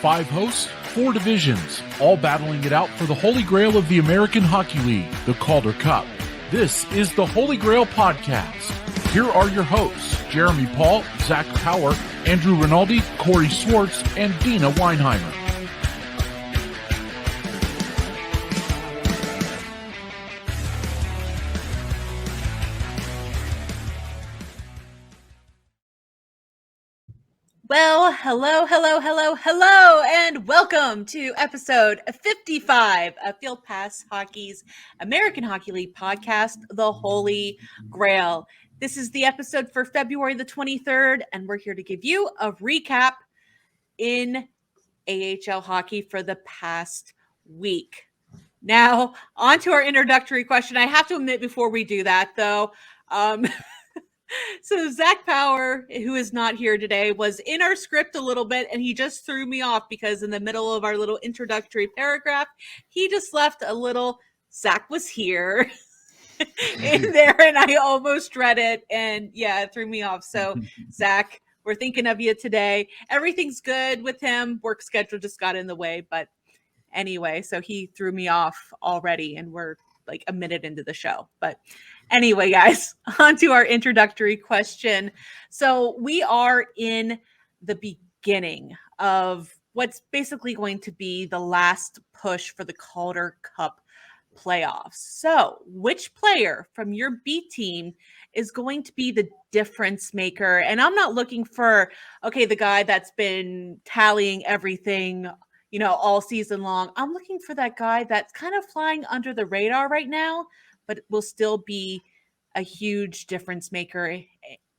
5 hosts, 4 divisions, all battling it out for the Holy Grail of the American Hockey League, the Calder Cup. This is the Holy GrAHL Podcast. Here are your hosts, Jeremy Paul, Zach Power, Andrew Rinaldi, Corey Swartz, and Deana Weinheimer. Well, hello, and welcome to episode 55 of Field Pass Hockey's American Hockey League podcast, the Holy GrAHL. This is the episode for February the 23rd, and we're here to give you a recap in AHL hockey for the past week. Now, on to our introductory question. I have to admit before we do that, though, so Zach Power, who is not here today, was in our script a little bit, and he just threw me off because in the middle of our little introductory paragraph, he just left a little "Zach was here" in there, and I almost read it, and yeah, it threw me off. So Zach, we're thinking of you today. Everything's good with him. Work schedule just got in the way, but anyway, so he threw me off already, and we're like a minute into the show. But anyway, guys, on to our introductory question. So we are in the beginning of what's basically going to be the last push for the Calder Cup playoffs. So which player from your B team is going to be the difference maker? And I'm not looking for, the guy that's been tallying everything all season long. I'm looking for that guy that's kind of flying under the radar right now, but will still be a huge difference maker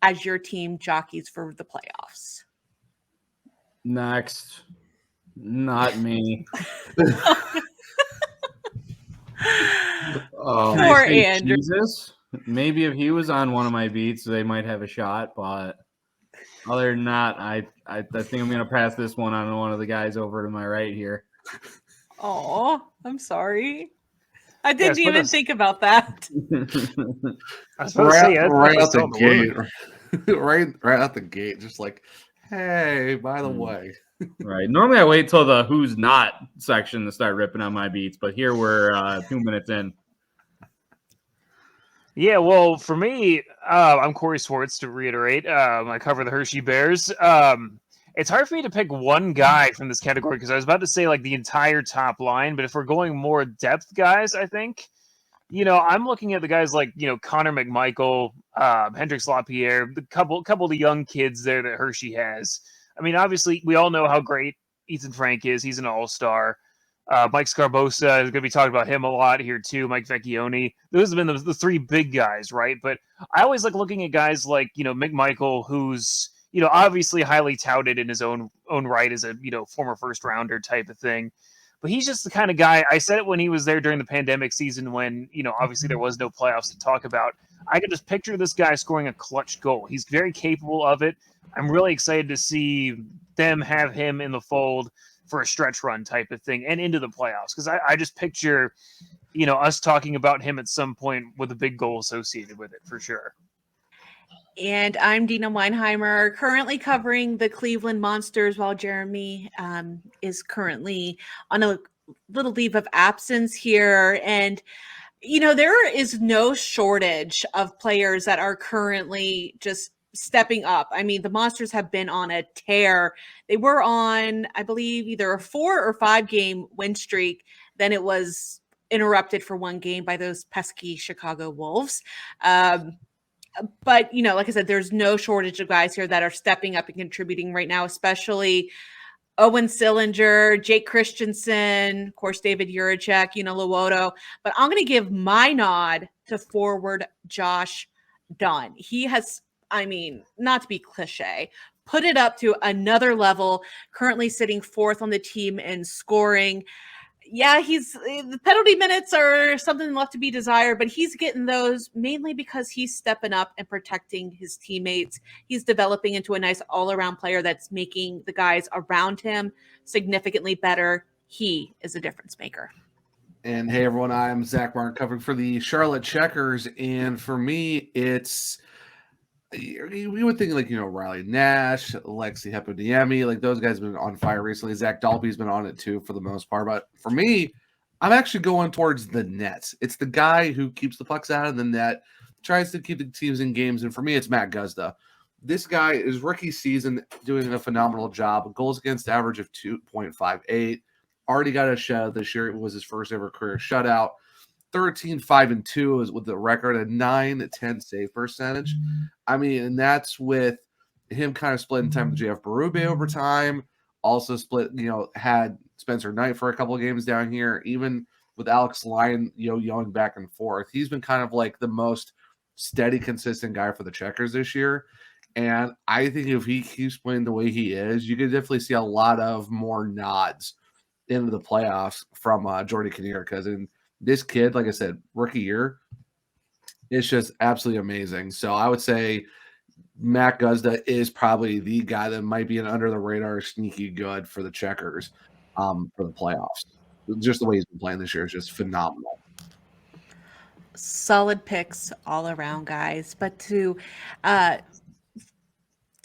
as your team jockeys for the playoffs. Next. Not me. Poor Andrew. Jesus. Maybe if he was on one of my beats, they might have a shot, but other than that, I think I'm going to pass this one on to one of the guys over to my right here. Oh, I'm sorry. I didn't even think about that. I was supposed to say, right out the gate. right out the gate, just like, hey, by the way. Right. Normally I wait till the who's not section to start ripping on my beats, but here we're 2 minutes in. Yeah, well, for me, I'm Corey Swartz, to reiterate. I cover the Hershey Bears. It's hard for me to pick one guy from this category because I was about to say like the entire top line, but if we're going more depth guys, I think, I'm looking at the guys like, Connor McMichael, Hendrix LaPierre, the couple of the young kids there that Hershey has. I mean, obviously, we all know how great Ethan Frank is. He's an all-star. Mike Scarbosa is going to be talking about him a lot here too. Mike Vecchione. Those have been the three big guys, right? But I always like looking at guys like, McMichael, who's, obviously highly touted in his own right as a, former first rounder type of thing. But he's just the kind of guy, I said it when he was there during the pandemic season when, obviously there was no playoffs to talk about. I could just picture this guy scoring a clutch goal. He's very capable of it. I'm really excited to see them have him in the fold for a stretch run type of thing and into the playoffs. Because I just picture, us talking about him at some point with a big goal associated with it for sure. And I'm Deana Weinheimer, currently covering the Cleveland Monsters while Jeremy is currently on a little leave of absence here. And, there is no shortage of players that are currently just stepping up. I mean, the Monsters have been on a tear. They were on, I believe, either a 4 or 5 game win streak. Then it was interrupted for one game by those pesky Chicago Wolves. But, like I said, there's no shortage of guys here that are stepping up and contributing right now, especially Owen Sillinger, Jake Christensen, of course, David Juracek, Luoto. But I'm going to give my nod to forward Josh Dunn. He has, not to be cliche, put it up to another level, currently sitting 4th on the team in scoring. Yeah, the penalty minutes are something left to be desired, but he's getting those mainly because he's stepping up and protecting his teammates. He's developing into a nice all-around player that's making the guys around him significantly better. He is a difference maker. And hey, everyone, I'm Zach Martin covering for the Charlotte Checkers. And for me, it's we would think like, Riley Nash, Alexi Heponiemi, like those guys have been on fire recently. Zach Dalby's been on it too for the most part. But for me, I'm actually going towards the Nets. It's the guy who keeps the pucks out of the net, tries to keep the teams in games. And for me, it's Matt Guzda. This guy is rookie season doing a phenomenal job. Goals against average of 2.58. Already got a shutout this year. It was his first ever career shutout. 13-5-2 is with the record, a 9-10 save percentage. I mean, and that's with him kind of splitting time with JF Berube over time. Also split, had Spencer Knight for a couple of games down here, even with Alex Lyon, yoing back and forth. He's been kind of like the most steady, consistent guy for the Checkers this year. And I think if he keeps playing the way he is, you could definitely see a lot of more nods into the playoffs from Jordy Kinnear, because this kid, like I said, rookie year, it's just absolutely amazing. So I would say Matt Guzda is probably the guy that might be an under the radar sneaky good for the Checkers for the playoffs. Just the way he's been playing this year is just phenomenal. Solid picks all around, guys. But to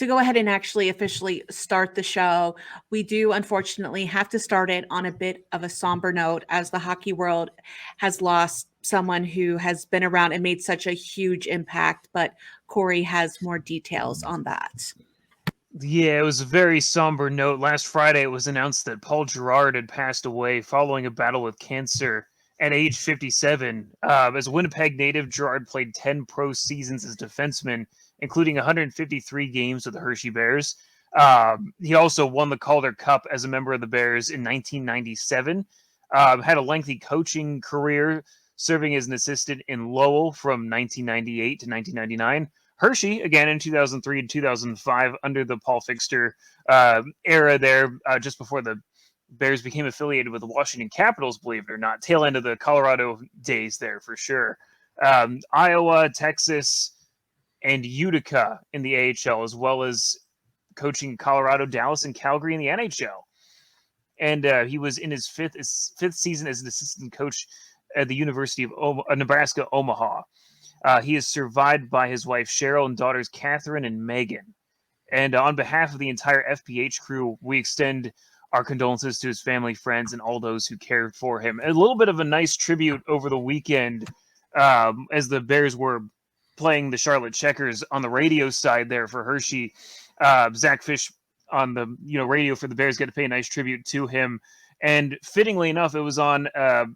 go ahead and actually officially start the show, we do unfortunately have to start it on a bit of a somber note, as the hockey world has lost someone who has been around and made such a huge impact. But Corey has more details on that. Yeah, it was a very somber note. Last Friday, it was announced that Paul Jerrard had passed away following a battle with cancer at age 57. As a Winnipeg native, Jerrard played 10 pro seasons as defenseman, including 153 games with the Hershey Bears. He also won the Calder Cup as a member of the Bears in 1997. Had a lengthy coaching career, serving as an assistant in Lowell from 1998 to 1999. Hershey, again in 2003 and 2005, under the Paul Fixter era there, just before the Bears became affiliated with the Washington Capitals, believe it or not. Tail end of the Colorado days there for sure. Iowa, Texas, and Utica in the AHL, as well as coaching Colorado, Dallas, and Calgary in the NHL. And he was in his fifth season as an assistant coach at the University of Nebraska, Omaha. He is survived by his wife, Cheryl, and daughters, Catherine and Megan. And on behalf of the entire FPH crew, we extend our condolences to his family, friends, and all those who cared for him. A little bit of a nice tribute over the weekend as the Bears were playing the Charlotte Checkers on the radio side there for Hershey. Zach Fish on the radio for the Bears got to pay a nice tribute to him. And fittingly enough, it was on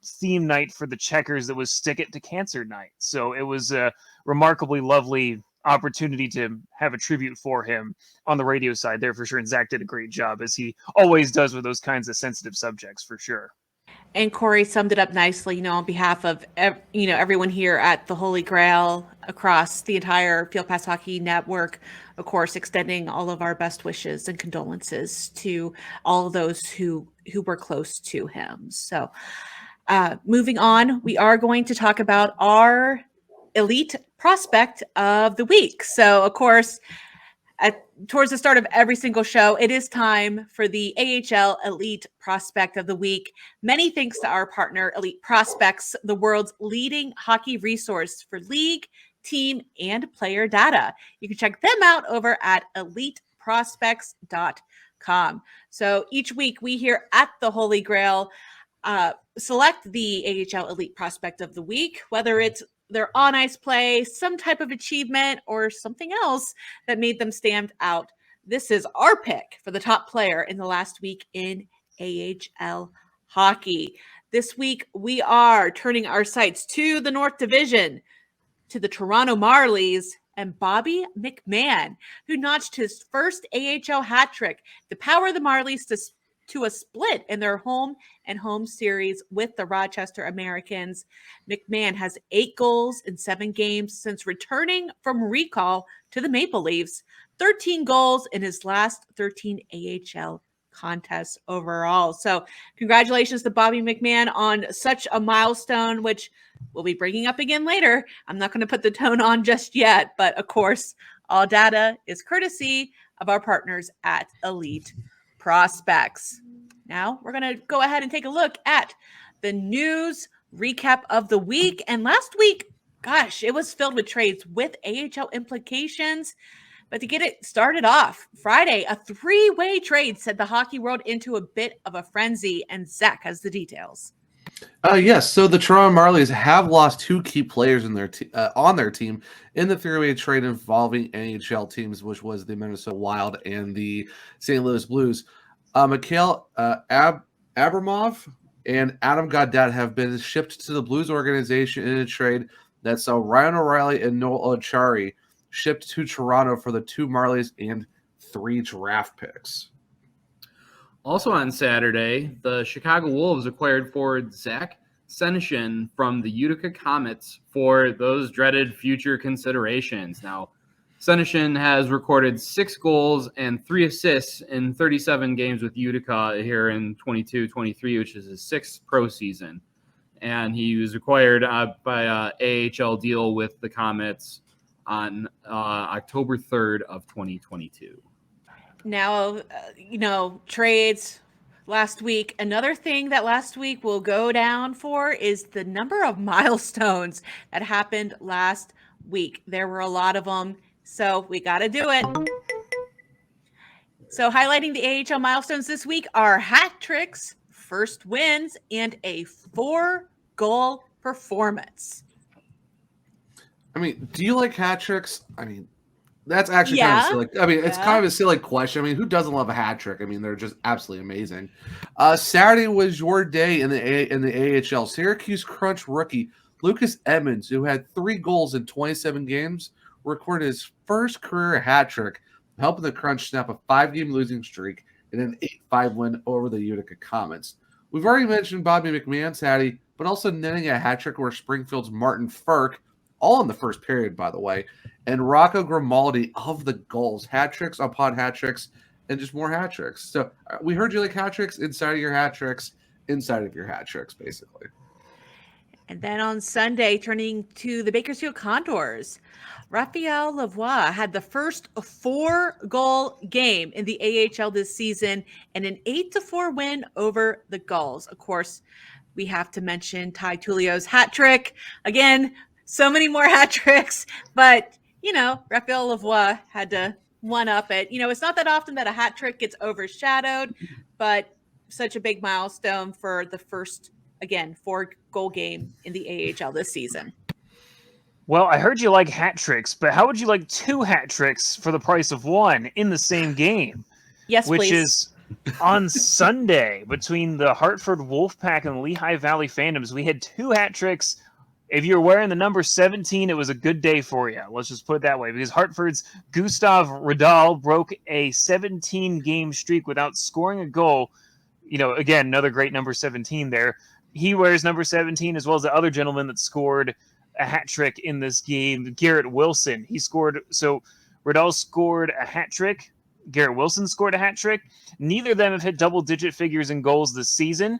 theme night for the Checkers that was Stick It to Cancer Night. So it was a remarkably lovely opportunity to have a tribute for him on the radio side there for sure. And Zach did a great job, as he always does with those kinds of sensitive subjects for sure. And Corey summed it up nicely, on behalf of, everyone here at the Holy GrAHL, across the entire Field Pass Hockey Network, of course, extending all of our best wishes and condolences to all of those who were close to him. So moving on, we are going to talk about our elite prospect of the week. So, of course, towards the start of every single show, it is time for the AHL Elite Prospect of the Week. Many thanks to our partner, Elite Prospects, the world's leading hockey resource for league, team, and player data. You can check them out over at eliteprospects.com. So each week we here at the Holy GrAHL select the AHL Elite Prospect of the Week, whether it's their on-ice play, some type of achievement, or something else that made them stand out. This is our pick for the top player in the last week in AHL hockey. This week, we are turning our sights to the North Division, to the Toronto Marlies, and Bobby McMann, who notched his first AHL hat trick to power the Marlies to a split in their home and home series with the Rochester Americans. McMann has 8 goals in 7 games since returning from recall to the Maple Leafs, 13 goals in his last 13 AHL contests overall. So congratulations to Bobby McMann on such a milestone, which we'll be bringing up again later. I'm not going to put the tone on just yet, but of course, all data is courtesy of our partners at Elite Prospects. Now we're going to go ahead and take a look at the news recap of the week. And last week gosh, it was filled with trades with AHL implications. But to get it started off, Friday, a 3-way trade sent the hockey world into a bit of a frenzy, and Zach has the details. Yes, so the Toronto Marlies have lost 2 key players in their on their team in the 3-way trade involving NHL teams, which was the Minnesota Wild and the St. Louis Blues. Mikhail Abramov and Adam Gaudette have been shipped to the Blues organization in a trade that saw Ryan O'Reilly and Noel Achari shipped to Toronto for the 2 Marlies and 3 draft picks. Also on Saturday, the Chicago Wolves acquired forward Zach Senyshyn from the Utica Comets for those dreaded future considerations. Now, Senyshyn has recorded 6 goals and 3 assists in 37 games with Utica here in 22-23, which is his 6th pro season. And he was acquired by an AHL deal with the Comets on October 3rd of 2022. Now, trades last week. Another thing that last week will go down for is the number of milestones that happened last week. There were a lot of them, so we got to do it. So highlighting the AHL milestones this week are hat tricks, first wins, and a 4-goal performance. I mean, do you like hat tricks? I mean, that's actually kind of silly. I mean, it's kind of a silly question. I mean, who doesn't love a hat trick? I mean, they're just absolutely amazing. Saturday was your day in the AHL. Syracuse Crunch rookie Lucas Edmonds, who had 3 goals in 27 games, recorded his first career hat trick, helping the Crunch snap a 5-game losing streak and an 8-5 win over the Utica Comets. We've already mentioned Bobby McMann Saturday, but also netting a hat trick were Springfield's Martin Ferk, all in the first period, by the way, and Rocco Grimaldi of the goals. Hat tricks upon hat tricks and just more hat tricks. So we heard you like hat tricks inside of your hat tricks, inside of your hat tricks, basically. And then on Sunday, turning to the Bakersfield Condors, Raphael Lavoie had the first 4-goal game in the AHL this season and an 8-4 win over the Gulls. Of course, we have to mention Ty Tullio's hat trick. Again, so many more hat tricks, but, Raphael Lavoie had to one-up it. It's not that often that a hat trick gets overshadowed, but such a big milestone for the first, again, 4-goal game in the AHL this season. Well, I heard you like hat tricks, but how would you like 2 hat tricks for the price of 1 in the same game? Yes, which please. Is on Sunday between the Hartford Wolfpack and the Lehigh Valley Phantoms. We had 2 hat tricks. If you're wearing the number 17, it was a good day for you. Let's just put it that way, because Hartford's Gustav Riedel broke a 17-game streak without scoring a goal. Again, another great number 17 there. He wears number 17 as well as the other gentleman that scored a hat trick in this game, Garrett Wilson. He scored, so Riedel scored a hat trick. Garrett Wilson scored a hat trick. Neither of them have hit double-digit figures in goals this season.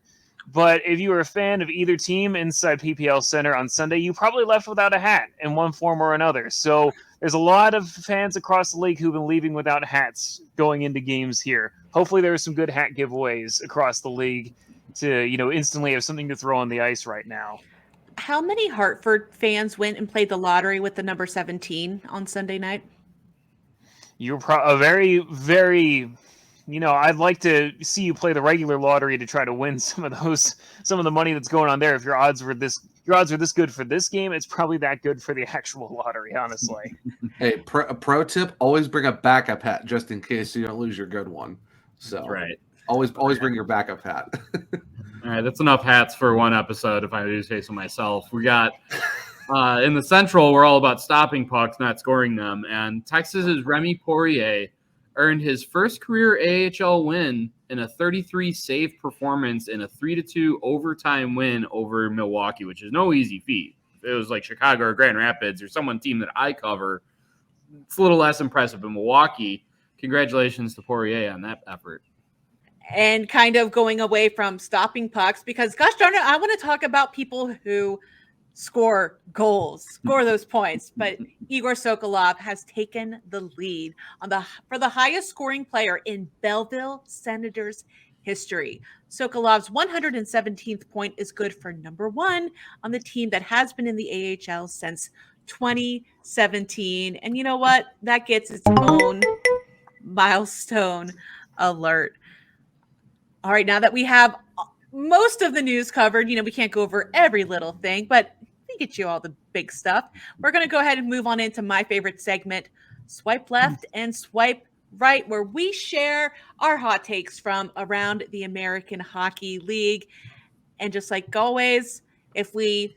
But if you were a fan of either team inside PPL Center on Sunday, you probably left without a hat in one form or another. So there's a lot of fans across the league who've been leaving without hats going into games here. Hopefully there are some good hat giveaways across the league to, instantly have something to throw on the ice right now. How many Hartford fans went and played the lottery with the number 17 on Sunday night? You're a very, very... I'd like to see you play the regular lottery to try to win some of the money that's going on there. If your odds were this good for this game, it's probably that good for the actual lottery, honestly. Hey, a pro tip: always bring a backup hat just in case you don't lose your good one. So, right, always bring your backup hat. All right, that's enough hats for one episode. If I do say so myself, we got in the Central. We're all about stopping pucks, not scoring them. And Texas's Remy Poirier earned his first career AHL win in a 33-save performance in a 3-2 overtime win over Milwaukee, which is no easy feat. If it was like Chicago or Grand Rapids or someone team that I cover, it's a little less impressive. In Milwaukee, congratulations to Poirier on that effort. And kind of going away from stopping pucks, because gosh darn it, I want to talk about people who score goals, score those points. But Egor Sokolov has taken the lead for the highest scoring player in Belleville Senators history. Sokolov's 117th point is good for number 1 on the team that has been in the AHL since 2017. And you know what? That gets its own milestone alert. All right, now that we have most of the news covered, we can't go over every little thing, but we get you all the big stuff. We're going to go ahead and move on into my favorite segment, Swipe Left and Swipe Right, where we share our hot takes from around the American Hockey League. And just like always, if we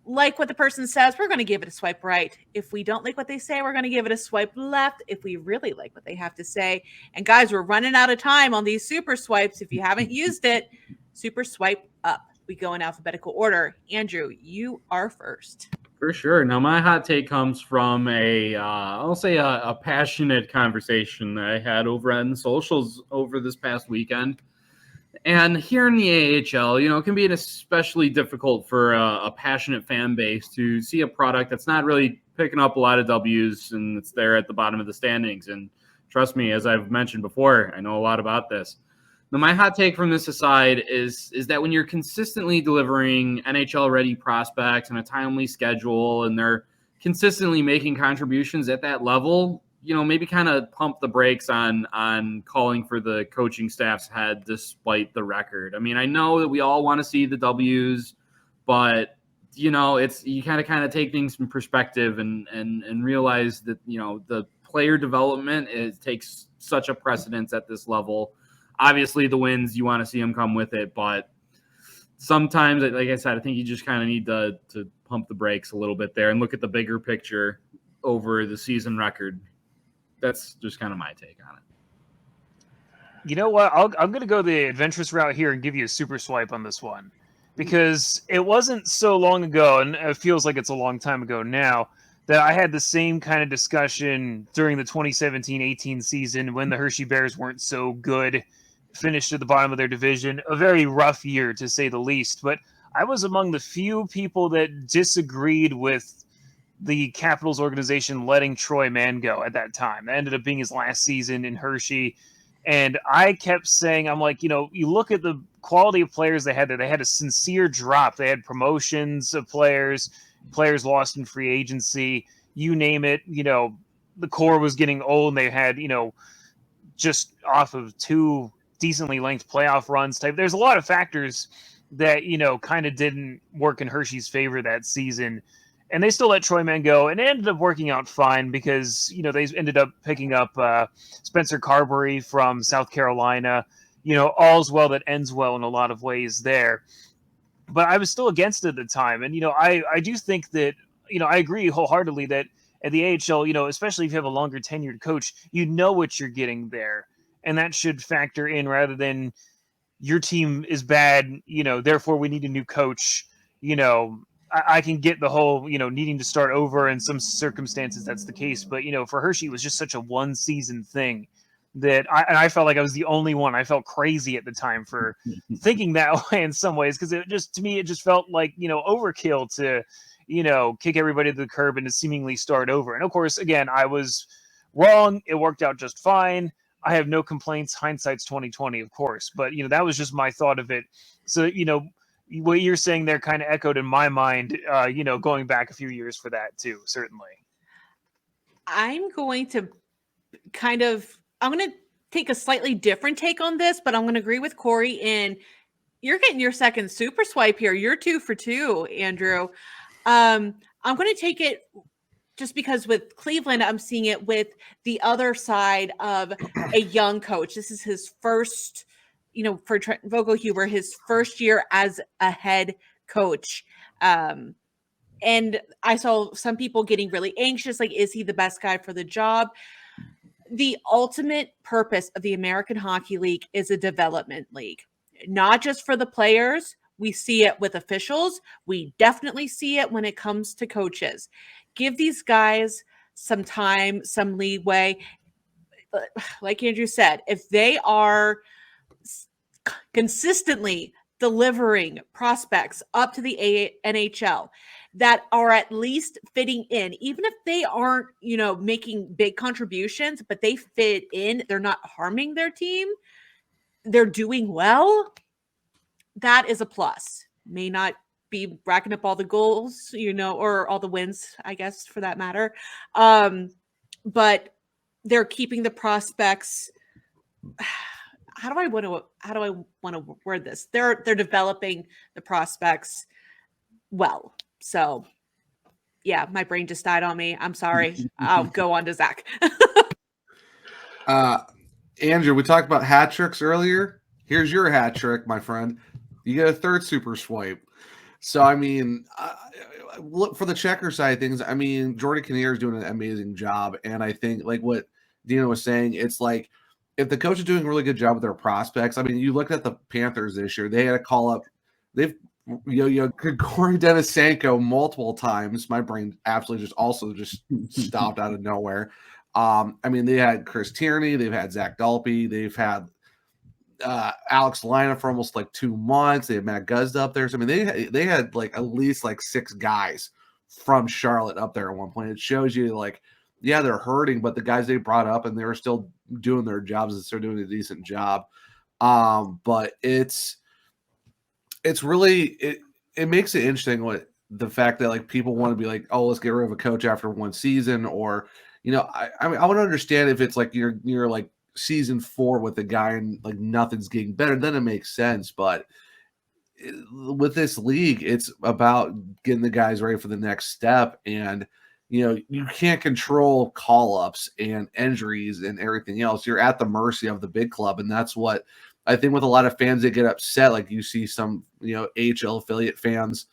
like what the person says, we're going to give it a swipe right. If we don't like what they say, we're going to give it a swipe left. If we really like what they have to say. And guys, we're running out of time on these super swipes. If you haven't used it, super swipe up. We go in alphabetical order. Andrew, you are first. For sure. Now, my hot take comes from I'll say a passionate conversation that I had over on socials over this past weekend. And here in the AHL, it can be especially difficult for a passionate fan base to see a product that's not really picking up a lot of W's and it's there at the bottom of the standings. And trust me, as I've mentioned before, I know a lot about this. Now, my hot take from this aside is that when you're consistently delivering NHL-ready prospects on a timely schedule and they're consistently making contributions at that level, maybe kind of pump the brakes on calling for the coaching staff's head despite the record. I mean, I know that we all want to see the W's, but it's you kind of take things in perspective and realize that the player development takes such a precedence at this level. Obviously, the wins, you want to see them come with it, but sometimes, like I said, I think you just kind of need to pump the brakes a little bit there and look at the bigger picture over the season record. That's just kind of my take on it. You know what? I'm going to go the adventurous route here and give you a super swipe on this one, because it wasn't so long ago, and it feels like it's a long time ago now, that I had the same kind of discussion during the 2017-18 season when the Hershey Bears weren't so good, finished at the bottom of their division. A very rough year, to say the least. But I was among the few people that disagreed with the Capitals organization letting Troy Mann go at that time. That ended up being his last season in Hershey. And I kept saying, I'm like, you look at the quality of players they had there. They had a sincere drop. They had promotions of players lost in free agency, you name it. The core was getting old, and they had, just off of 2 decently length playoff runs type. There's a lot of factors that, kind of didn't work in Hershey's favor that season. And they still let Troy Mann go, and it ended up working out fine because, they ended up picking up Spencer Carberry from South Carolina. All's well that ends well in a lot of ways there. But I was still against it at the time. And, I do think that, I agree wholeheartedly that at the AHL, especially if you have a longer tenured coach, what you're getting there. And that should factor in rather than your team is bad, therefore we need a new coach. I can get the whole, needing to start over in some circumstances. That's the case. But, for Hershey, it was just such a one season thing that I felt like I was the only one. I felt crazy at the time for thinking that way in some ways, because to me, it just felt like, overkill to, kick everybody to the curb and to seemingly start over. And of course, again, I was wrong. It worked out just fine. I have no complaints. Hindsight's 2020, of course. But, that was just my thought of it. So, what you're saying there kind of echoed in my mind, going back a few years for that too, certainly. I'm going to take a slightly different take on this, but I'm going to agree with Corey in you're getting your second super swipe here. You're 2 for 2, Andrew. I'm going to take it just because with Cleveland, I'm seeing it with the other side of a young coach. This is his first, for Trent Vogelhuber, his first year as a head coach. And I saw some people getting really anxious, like, is he the best guy for the job? The ultimate purpose of the American Hockey League is a development league, not just for the players. We see it with officials. We definitely see it when it comes to coaches. Give these guys some time, some leeway. Like Andrew said, if they are consistently delivering prospects up to the NHL that are at least fitting in, even if they aren't, making big contributions, but they fit in, they're not harming their team, they're doing well, that is a plus. May not be racking up all the goals, or all the wins, I guess, for that matter. But they're keeping the prospects. How do I want to word this? They're developing the prospects well. So yeah, my brain just died on me. I'm sorry. I'll go on to Zach. Andrew, we talked about hat tricks earlier. Here's your hat trick, my friend. You get a third super swipe. So, I mean, look for the checker side of things. I mean, Jordan Kinnear is doing an amazing job. And I think, like what Deana was saying, it's like if the coach is doing a really good job with their prospects, I mean, you looked at the Panthers this year. They had to call up. They've Corey Denisenko multiple times. My brain absolutely just stopped out of nowhere. I mean, they had Chris Tierney. They've had Zach Dalpe. They've had Alex Lina for almost like 2 months. They had Matt Guzda up there. So, I mean, they had like at least like 6 guys from Charlotte up there at one point. It shows you like, yeah, they're hurting, but the guys they brought up and they were still doing their jobs and still doing a decent job. But it's really, it makes it interesting what the fact that like people want to be like, oh, let's get rid of a coach after one season, or I mean, I would understand if it's like you're like season 4 with the guy and like nothing's getting better, then it makes sense. But with this league, it's about getting the guys ready for the next step, and you can't control call-ups and injuries and everything else. You're at the mercy of the big club, and that's what I think with a lot of fans, they get upset. Like you see some AHL affiliate fans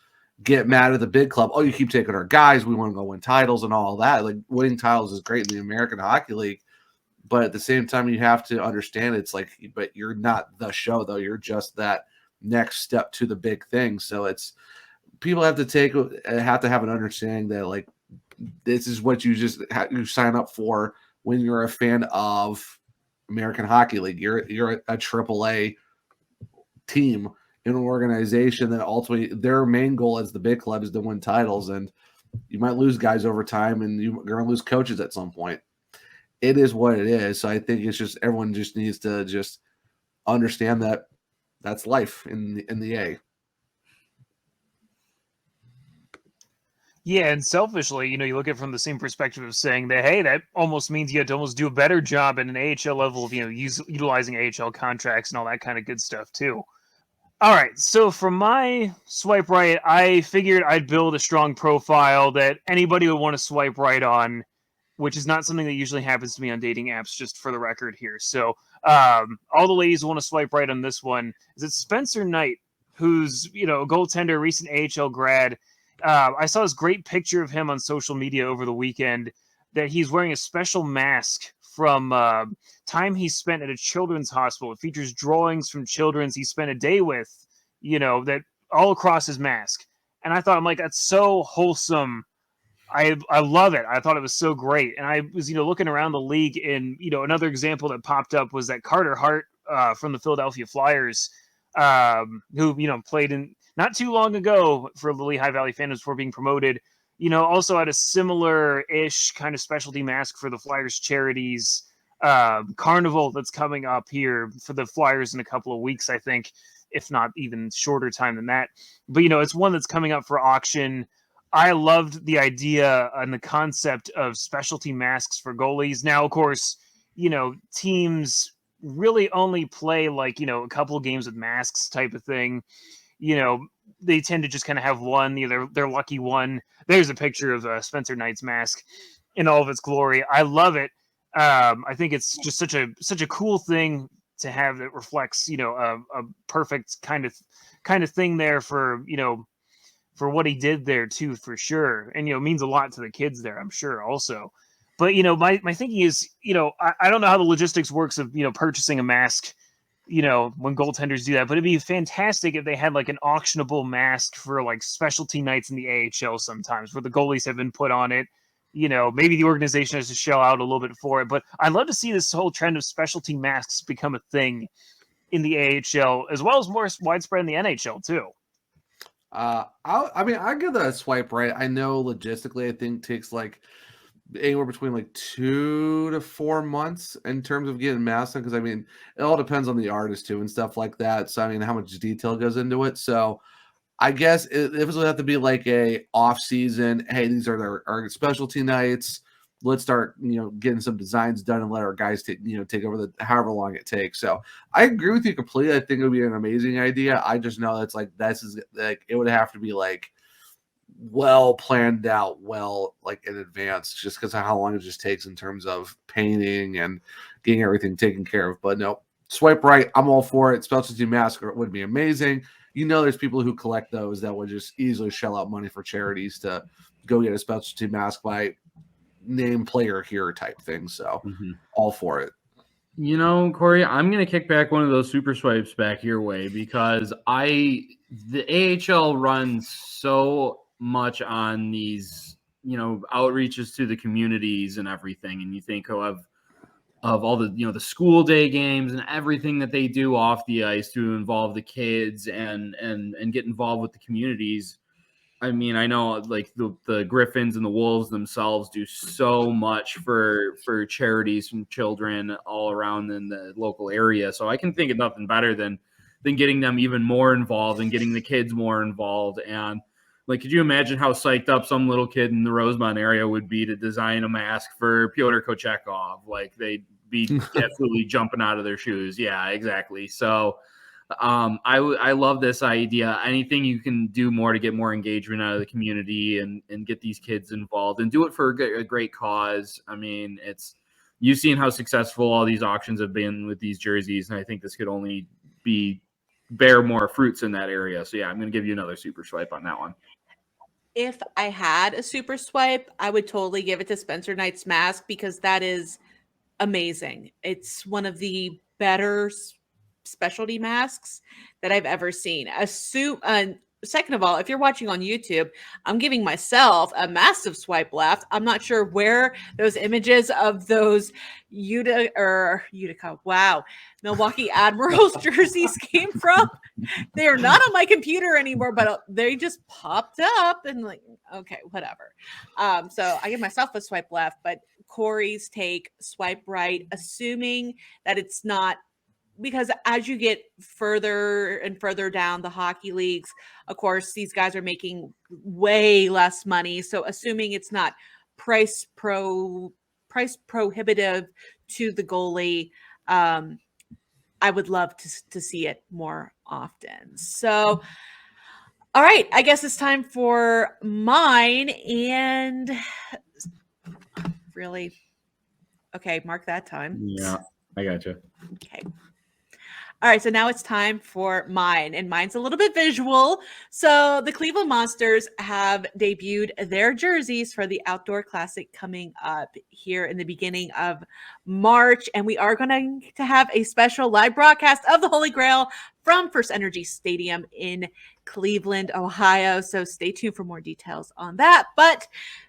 get mad at the big club. Oh, you keep taking our guys. We want to go win titles and all that. Like winning titles is great in the American Hockey League, but at the same time, you have to understand it's like, but you're not the show though. You're just that next step to the big thing. So it's people have to have an understanding that like this is what you sign up for when you're a fan of American Hockey League. You're a AAA team in an organization that ultimately their main goal as the big club is to win titles, and you might lose guys over time and you're going to lose coaches at some point. It is what it is. So I think it's just everyone just needs to just understand that that's life in the A. Yeah, and selfishly, you look at it from the same perspective of saying that, hey, that almost means you have to almost do a better job at an AHL level of, utilizing AHL contracts and all that kind of good stuff too. All right, so for my swipe right, I figured I'd build a strong profile that anybody would want to swipe right on, which is not something that usually happens to me on dating apps, just for the record here. So all the ladies want to swipe right on this one. Is it Spencer Knight, who's, a goaltender, recent AHL grad. I saw this great picture of him on social media over the weekend that he's wearing a special mask from time he spent at a children's hospital. It features drawings from children he spent a day with, that all across his mask. And I thought, I'm like, that's so wholesome. I love it. I thought it was so great. And I was, looking around the league, and, another example that popped up was that Carter Hart from the Philadelphia Flyers, who, played in not too long ago for the Lehigh Valley Phantoms before being promoted, also had a similar-ish kind of specialty mask for the Flyers charities carnival that's coming up here for the Flyers in a couple of weeks, I think, if not even shorter time than that. But, it's one that's coming up for auction. I loved the idea and the concept of specialty masks for goalies. Now, of course, teams really only play like, a couple of games with masks type of thing. They tend to just kind of have one, their lucky one. There's a picture of Spencer Knight's mask in all of its glory. I love it. I think it's just such a cool thing to have that reflects, a perfect kind of thing there for what he did there too, for sure. And, means a lot to the kids there, I'm sure also. But, my thinking is, I don't know how the logistics works of, purchasing a mask, when goaltenders do that, but it'd be fantastic if they had like an auctionable mask for like specialty nights in the AHL sometimes where the goalies have been put on it. Maybe the organization has to shell out a little bit for it, but I'd love to see this whole trend of specialty masks become a thing in the AHL as well as more widespread in the NHL too. I give that a swipe right. I know logistically, I think takes like anywhere between like 2 to 4 months in terms of getting masks done. Because I mean, it all depends on the artist too and stuff like that. So I mean, how much detail goes into it. So I guess it would have to be like a off season. Hey, these are our specialty nights. Let's start, getting some designs done and let our guys take over the however long it takes. So I agree with you completely. I think it would be an amazing idea. I just know that's like it would have to be like well planned out, like in advance, just because of how long it just takes in terms of painting and getting everything taken care of. But no, swipe right. I'm all for it. Specialty mask would be amazing. There's people who collect those that would just easily shell out money for charities to go get a specialty mask by name player here type thing. So all for it. Corey, I'm going to kick back one of those super swipes back your way because the AHL runs so much on these, outreaches to the communities and everything. And you think of all the, the school day games and everything that they do off the ice to involve the kids and get involved with the communities. I mean, I know like the Griffins and the Wolves themselves do so much for charities and children all around in the local area. So I can think of nothing better than getting them even more involved and getting the kids more involved. And like, could you imagine how psyched up some little kid in the Rosemont area would be to design a mask for Pyotr Kochekov? Like they'd be absolutely jumping out of their shoes. Yeah, exactly. So I love this idea. Anything you can do more to get more engagement out of the community and get these kids involved and do it for a great cause. I mean, you've seen how successful all these auctions have been with these jerseys. And I think this could only bear more fruits in that area. So yeah, I'm going to give you another super swipe on that one. If I had a super swipe, I would totally give it to Spencer Knight's mask because that is amazing. It's one of the better specialty masks that I've ever seen. Second of all, if you're watching on YouTube, I'm giving myself a massive swipe left. I'm not sure where those images of those Milwaukee Admirals jerseys came from. They are not on my computer anymore, but they just popped up and like, okay, whatever. So I give myself a swipe left, but Corey's take, swipe right, assuming that it's not, because as you get further and further down the hockey leagues, of course, these guys are making way less money. So assuming it's not price prohibitive to the goalie, I would love to see it more often. So, all right, I guess it's time for mine. And really, okay, mark that time. Yeah, I gotcha. Okay. All right, so now it's time for mine, and mine's a little bit visual. So the Cleveland Monsters have debuted their jerseys for the Outdoor Classic coming up here in the beginning of March, and we are going to have a special live broadcast of the Holy GrAHL from First Energy Stadium in Cleveland, Ohio. So stay tuned for more details on that. But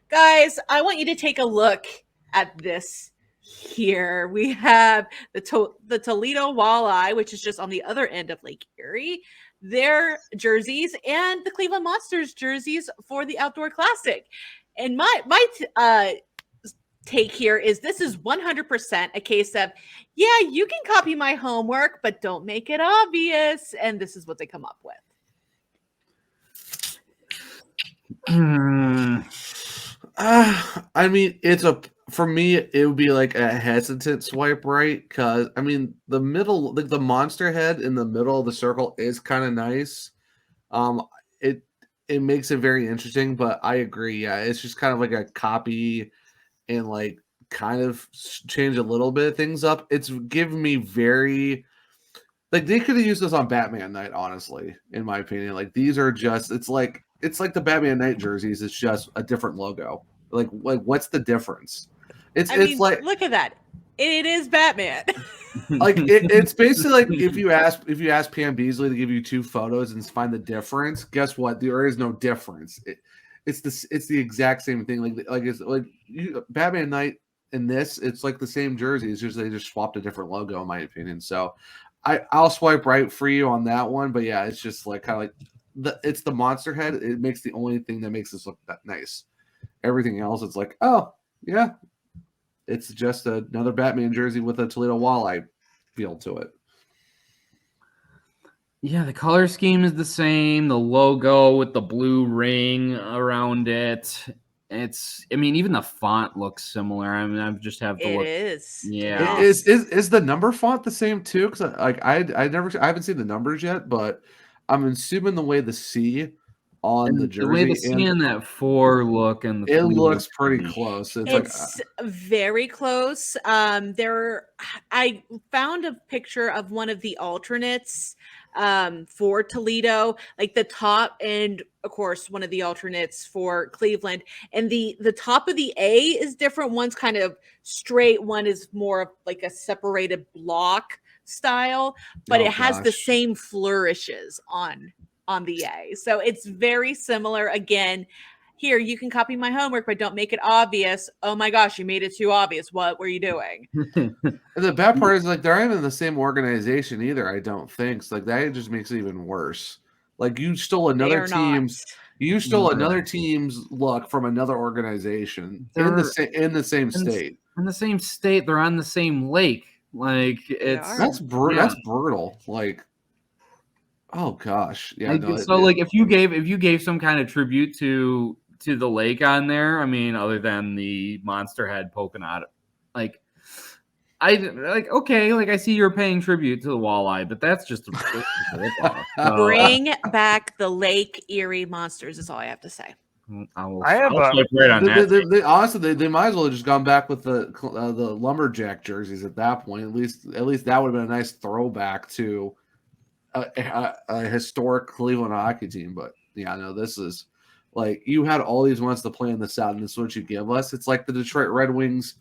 guys, I want you to take a look at this. Here we have the Toledo Walleye, which is just on the other end of Lake Erie, their jerseys, and the Cleveland Monsters jerseys for the Outdoor Classic. And my take here is this is 100% a case of, yeah, you can copy my homework, but don't make it obvious. And this is what they come up with. I mean, for me, it would be like a hesitant swipe right because I mean the middle, like the monster head in the middle of the circle is kind of nice. It makes it very interesting, but I agree. Yeah, it's just kind of like a copy and like kind of change a little bit of things up. It's given me very like they could have used this on Batman Night, honestly, in my opinion. Like these are just it's like the Batman Night jerseys. It's just a different logo. Like what's the difference? It's like look at that. It is Batman. Like it's basically like if you ask Pam Beasley to give you two photos and find the difference, guess what? There is no difference. It's the exact same thing. Batman Night in this, it's like the same jersey. It's just they just swapped a different logo, in my opinion. So I'll swipe right for you on that one. But yeah, it's just like kind of like it's the monster head. It makes the only thing that makes this look that nice. Everything else, it's like, oh, Yeah. It's just another Batman jersey with a Toledo walleye feel to it. Yeah, the color scheme is the same. The logo with the blue ring around it. I mean, even the font looks similar. I mean, I just have to It look. is. Yeah. It Is the number font the same too? Because I haven't seen the numbers yet, but I'm assuming the way the C on the And the way the jersey C and that 4 look and the it 3 looks look pretty to me. close. It's very close. I found a picture of one of the alternates for Toledo, like the top, and of course one of the alternates for Cleveland. And the top of the A is different. One's kind of straight, one is more of like a separated block style, but Oh, it has the gosh. same flourishes on the A. So it's very similar. Again, here, you can copy my homework, but don't make it obvious. Oh my gosh, you made it too obvious. What were you doing? And the bad part is like they're not even in the same organization either. I don't think. So, like that just makes it even worse. Like you stole They another are not. team's. You stole No. another team's look from another organization in They're- the same state. In the same state, they're on the same lake. Like it's are. That's brutal. Yeah. That's brutal. Like, oh gosh, yeah. Like, No, so like if you gave some kind of tribute to the lake on there, I mean, other than the monster head poking out, like I like okay, like I see you're paying tribute to the walleye, but that's just a rip-off. So, Bring back the Lake Erie Monsters is all I have to say. I'll a- swipe right on that. honestly, they might as well have just gone back with the lumberjack jerseys at that point. At least that would have been a nice throwback to a historic Cleveland hockey team. But yeah, no, this is like you had all these ones to play in the South, and this is what you give us. It's like the Detroit Red Wings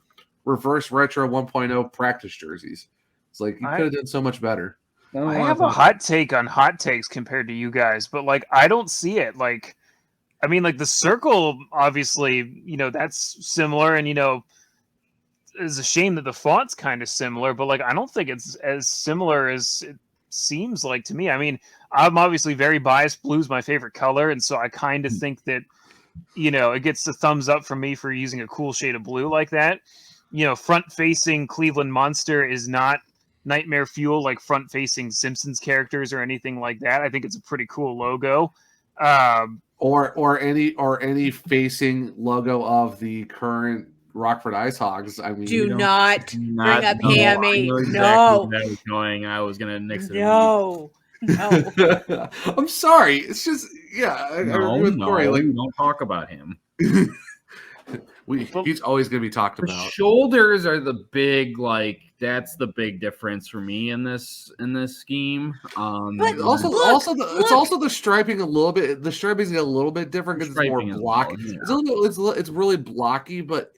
reverse retro 1.0 practice jerseys. It's like you could have done so much better. I have a hot take on hot takes compared to you guys, but like I don't see it. Like, I mean, like the circle, obviously, that's similar, and it's a shame that the font's kind of similar, but like I don't think it's as similar as it seems like to me. I mean, I'm obviously very biased. Blue's my favorite color, and so I kind of think that it gets the thumbs up from me for using a cool shade of blue like that. Front-facing Cleveland Monster is not nightmare fuel like front-facing Simpsons characters or anything like that. I think it's a pretty cool logo. Or any facing logo of the current Rockford Ice Hogs. I mean, Do not bring up no, Hammy. I know exactly No. where that was going. I was gonna nix it. No. No. I'm sorry. It's just I agree with Corey. Like, don't talk about him. he's always going to be talked The about. shoulders are the big, like that's the big difference for me in this scheme. But Also, look, it's also the striping a little bit. The striping's a little bit different because it's more Striping as blocky. well, It's really blocky, but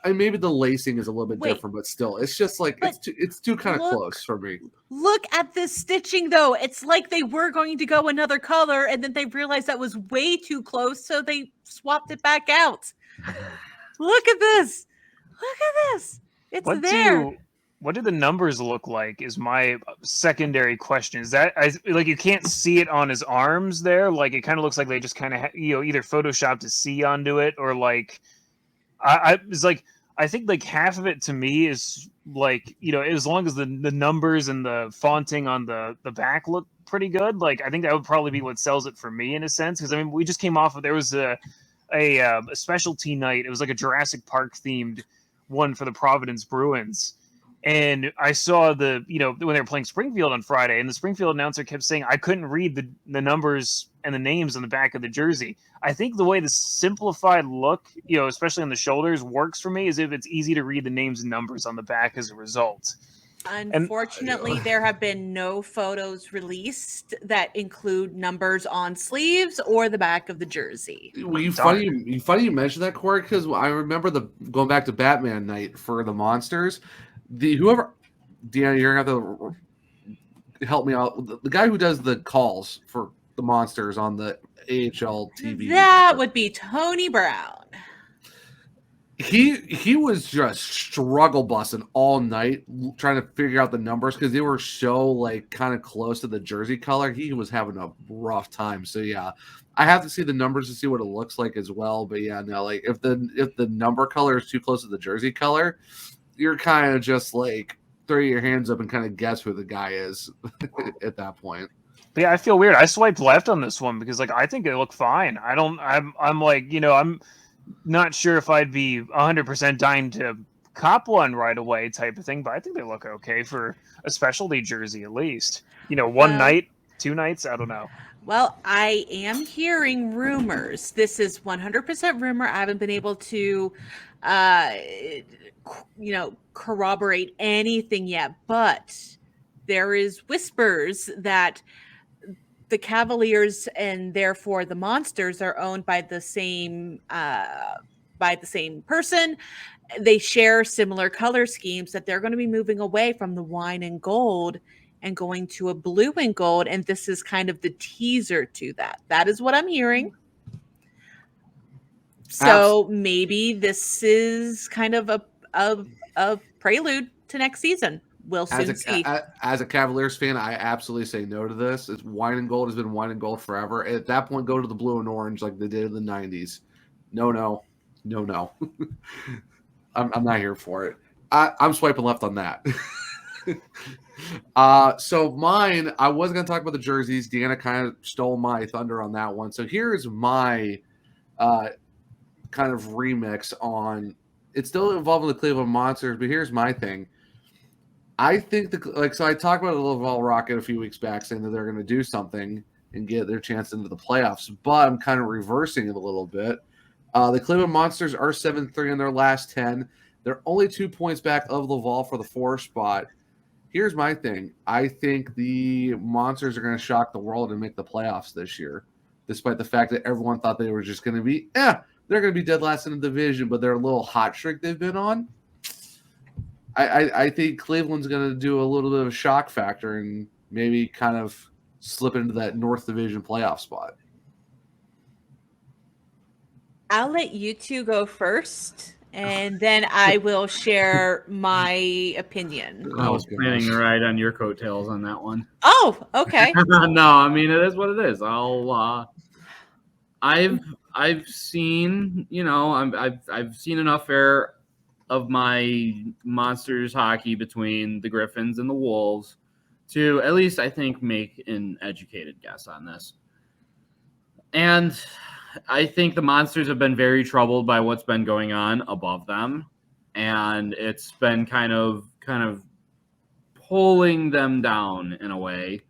maybe the lacing is a little bit Wait. different, but still, it's just like it's too kind of Look. close for me. Look at this stitching, though. It's like they were going to go another color, and then they realized that was way too close, so they swapped it back out. Look at this. Look at this. It's there. What do the numbers look like is my secondary question. Is that you can't see it on his arms there? Like it kind of looks like they just kind of either photoshopped a C onto it or like it's like I think like half of it to me is like as long as the numbers and the fonting on the back look pretty good, like I think that would probably be what sells it for me in a sense, because I mean we just came off of there was a specialty night. It was like a Jurassic Park themed one for the Providence Bruins, and I saw the when they were playing Springfield on Friday, and the Springfield announcer kept saying I couldn't read the numbers and the names on the back of the jersey. I think the way the simplified look, especially on the shoulders, works for me is if it's easy to read the names and numbers on the back as a result. Unfortunately, there have been no photos released that include numbers on sleeves or the back of the jersey. Well, funny you mentioned that, Corey, because I remember going back to Batman night for the Monsters. Deana, you're gonna have to help me out. The guy who does the calls for the Monsters on the AHL TV. That would be Tony Brown. He was just struggle busting all night trying to figure out the numbers because they were so like kind of close to the jersey color. He was having a rough time. So yeah, I have to see the numbers to see what it looks like as well. But yeah, no, like if the number color is too close to the jersey color, you're kind of just like throw your hands up and kind of guess who the guy is at that point. But yeah, I feel weird. I swiped left on this one because like I think they look fine. I'm like, I'm not sure if I'd be 100% dying to cop one right away type of thing, but I think they look okay for a specialty jersey at least. One night, 2 nights, I don't know. Well, I am hearing rumors. This is 100% rumor. I haven't been able to, corroborate anything yet, but there is whispers that the Cavaliers and therefore the Monsters are owned by the same person. They share similar color schemes, that they're going to be moving away from the wine and gold and going to a blue and gold. And this is kind of the teaser to that. That is what I'm hearing. So maybe this is kind of a prelude to next season. We'll soon see. As a Cavaliers fan, I absolutely say no to this. It's wine and gold has been wine and gold forever. At that point, go to the blue and orange like they did in the 90s. No. I'm not here for it. I'm swiping left on that. So mine, I was going to talk about the jerseys. Deana kind of stole my thunder on that one. So here's my kind of remix on. It's still involving the Cleveland Monsters, but here's my thing. I think so I talked about the Laval Rocket a few weeks back saying that they're going to do something and get their chance into the playoffs, but I'm kind of reversing it a little bit. The Cleveland Monsters are 7-3 in their last 10. They're only 2 points back of Laval for the 4th spot. Here's my thing. I think the Monsters are going to shock the world and make the playoffs this year, despite the fact that everyone thought they were just going to be, they're going to be dead last in the division, but they're a little hot streak they've been on. I think Cleveland's going to do a little bit of a shock factor and maybe kind of slip into that North Division playoff spot. I'll let you two go first, and then I will share my opinion. I was planning to ride on your coattails on that one. Oh, okay. No, I mean, it is what it is. I've seen, I've seen enough fair of my Monsters hockey between the Griffins and the Wolves to at least, I think, make an educated guess on this. And I think the Monsters have been very troubled by what's been going on above them. And it's been kind of pulling them down in a way.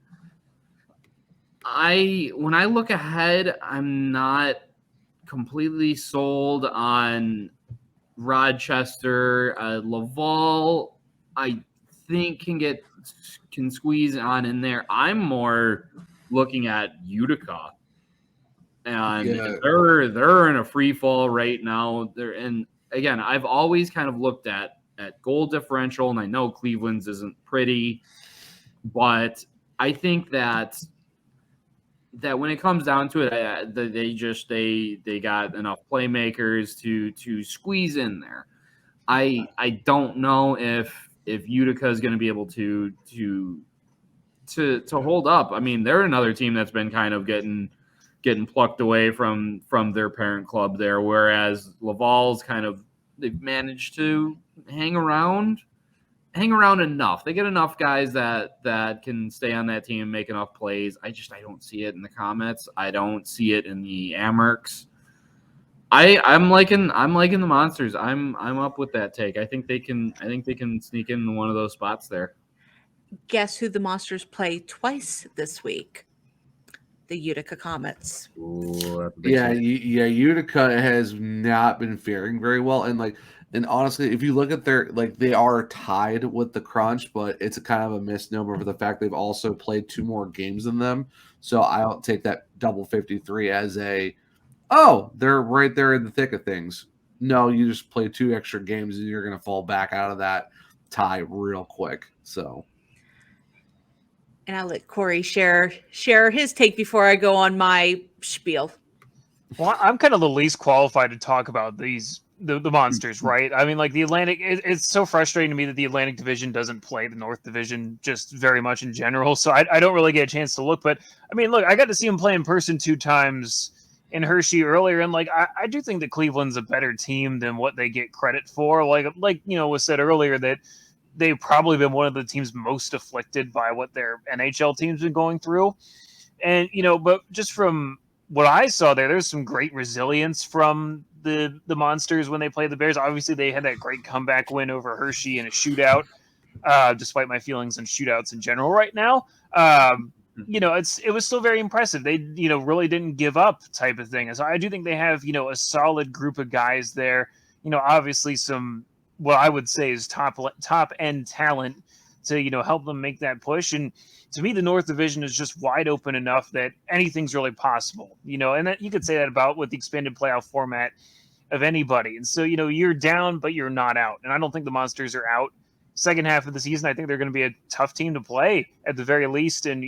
When I look ahead, I'm not completely sold on Rochester. Laval, I think can squeeze on in there. I'm more looking at Utica, and they're in a free fall right now. And again, I've always kind of looked at goal differential, and I know Cleveland's isn't pretty, but I think that when it comes down to it, they got enough playmakers to squeeze in there. I don't know if Utica is going to be able to hold up. I mean, they're another team that's been kind of getting plucked away from their parent club there, whereas Laval's they've managed to hang around enough. They get enough guys that can stay on that team and make enough plays. I don't see it in the Comets. I don't see it in the Amerks. I'm liking the Monsters. I'm up with that take. I think they can sneak in one of those spots there. Guess who the Monsters play twice this week? The Utica Comets. Ooh, Utica has not been faring very well, and honestly, if you look at they are tied with the Crunch, but it's a kind of a misnomer for the fact they've also played 2 more games than them. So I don't take that double 53 as they're right there in the thick of things. No, you just play 2 extra games and you're going to fall back out of that tie real quick. So. And I'll let Corey share his take before I go on my spiel. Well, I'm kind of the least qualified to talk about these the Monsters, right? I mean, like the Atlantic, it's so frustrating to me that the Atlantic Division doesn't play the North Division just very much in general. So I don't really get a chance to look. But I mean, look, I got to see him play in person 2 times in Hershey earlier, and like I do think that Cleveland's a better team than what they get credit for. Like was said earlier that they've probably been one of the teams most afflicted by what their NHL teams been going through, and but just from what I saw there's some great resilience from the Monsters when they played the Bears. Obviously, they had that great comeback win over Hershey in a shootout, despite my feelings on shootouts in general right now. It was still very impressive. They, really didn't give up type of thing. And so I do think they have, a solid group of guys there. Obviously some, what I would say is top end talent to, help them make that push. And to me, the North Division is just wide open enough that anything's really possible, and that you could say that about with the expanded playoff format of anybody. And so, you're down, but you're not out. And I don't think the Monsters are out. Second half of the season, I think they're going to be a tough team to play at the very least. And,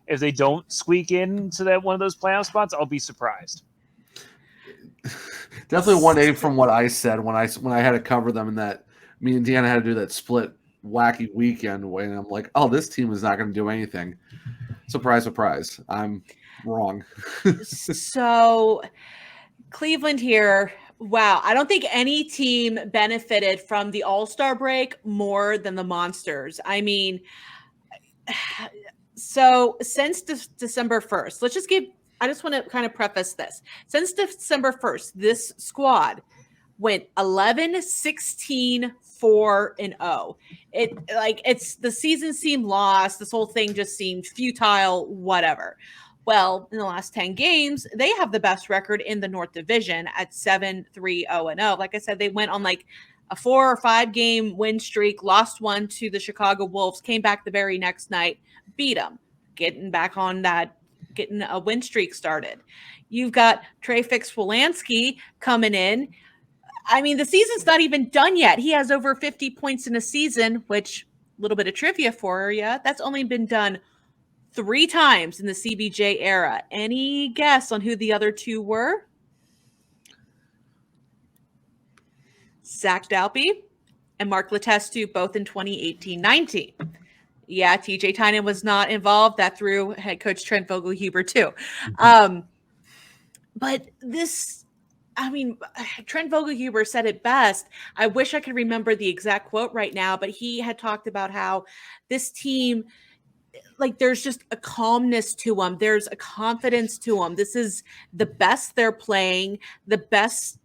if they don't squeak into that one of those playoff spots, I'll be surprised. Definitely 1A from what I said when I had to cover them, and that me and Deana had to do that split wacky weekend when I'm like, oh, this team is not going to do anything. Surprise, surprise. I'm wrong. So Cleveland here. Wow. I don't think any team benefited from the All-Star break more than the Monsters. I mean, so since December 1st, I just want to kind of preface this. Since December 1st, this squad went 11-16, 4-0. It's the season seemed lost. This whole thing just seemed futile, whatever. Well, in the last 10 games, they have the best record in the North Division at 7-3-0-0. Like I said, they went on like a 4 or 5 game win streak, lost one to the Chicago Wolves, came back the very next night, beat them, getting a win streak started. You've got Trey Fix-Wolanski coming in. I mean, the season's not even done yet. He has over 50 points in a season, which, a little bit of trivia for you, that's only been done 3 times in the CBJ era. Any guess on who the other 2 were? Zach Dalby and Mark Letestu, both in 2018-19. Yeah, TJ Tynan was not involved. That threw head coach Trent Vogelhuber too. But this, I mean, Trent Vogelhuber said it best. I wish I could remember the exact quote right now, but he had talked about how this team, like, there's just a calmness to them. There's a confidence to them. This is the best they're playing, the best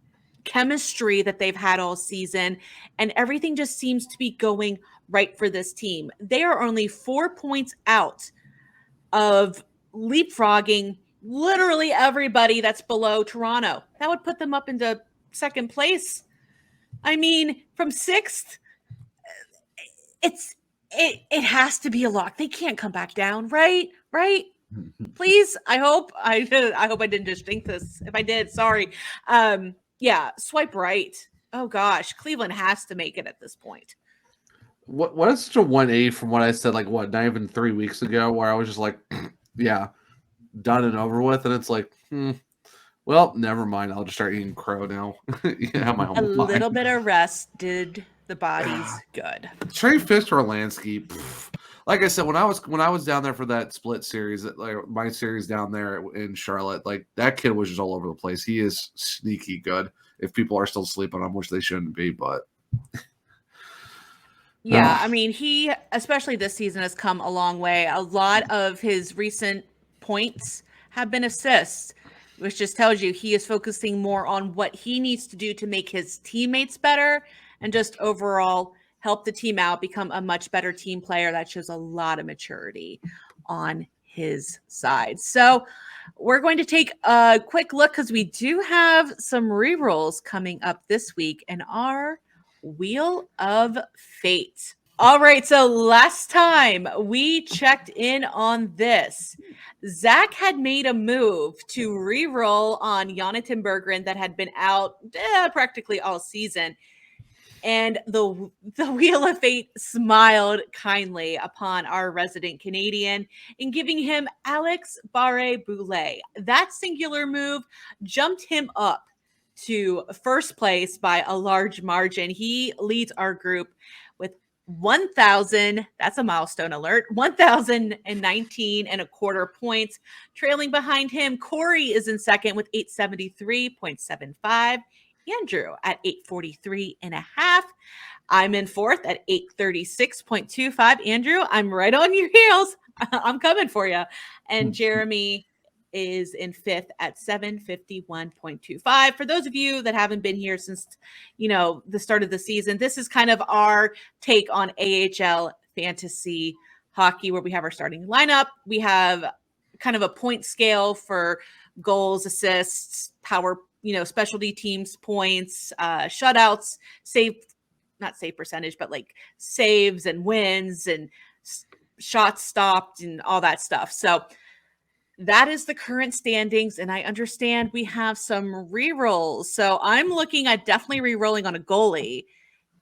chemistry that they've had all season, and everything just seems to be going right for this team. They are only 4 points out of leapfrogging literally everybody that's below Toronto. That would put them up into second place. I mean, from 6th, it has to be a lock. They can't come back down, right? Please. I hope I didn't just think this. If I did, sorry. Yeah, swipe right. Oh gosh, Cleveland has to make it at this point. What is such a 1A from what I said, like, not even 3 weeks ago, where I was just like, yeah, done and over with, and it's like, well, never mind. I'll just start eating crow now. A little bit of rest did the bodies good. Trey Fix-Wolanski, like I said, when I was down there for that split series, like my series down there in Charlotte, like that kid was just all over the place. He is sneaky good. If people are still sleeping on him, which they shouldn't be, but yeah, I mean, he, especially this season, has come a long way. A lot of his recent points have been assists, which just tells you he is focusing more on what he needs to do to make his teammates better and just overall help the team out, become a much better team player. That shows a lot of maturity on his side. So we're going to take a quick look because we do have some rerolls coming up this week in our Wheel of Fate. All right, so last time we checked in on this, Zach had made a move to reroll on Jonathan Berggren that had been out practically all season. And the Wheel of Fate smiled kindly upon our resident Canadian in giving him Alex Barré-Boulet. That singular move jumped him up to first place by a large margin. He leads our group with 1,000. That's a milestone alert. 1,019.25 points. Trailing behind him, Corey is in second with 873.75. Andrew at 843.5. I'm in fourth at 836.25. Andrew, I'm right on your heels. I'm coming for you. And Jeremy is in fifth at 751.25. For those of you that haven't been here since, the start of the season, this is kind of our take on AHL fantasy hockey, where we have our starting lineup. We have kind of a point scale for goals, assists, power, specialty teams points, shutouts, not save percentage, but like saves and wins and shots stopped and all that stuff. So that is the current standings. And I understand we have some rerolls. So I'm looking at definitely rerolling on a goalie.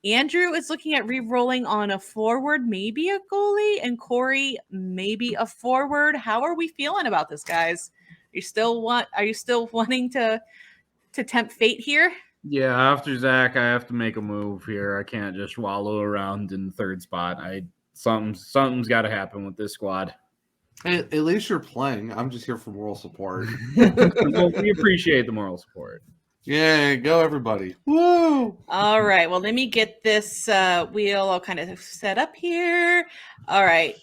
Andrew is looking at re-rolling on a forward, maybe a goalie, and Corey maybe a forward. How are we feeling about this, guys? Are you still wanting to tempt fate here? Yeah, after Zach, I have to make a move here. I can't just wallow around in the third spot. Something's got to happen with this squad. Hey, at least you're playing. I'm just here for moral support. Well, we appreciate the moral support. Yeah, go everybody. Woo! All right. Well, let me get this wheel all kind of set up here. All right.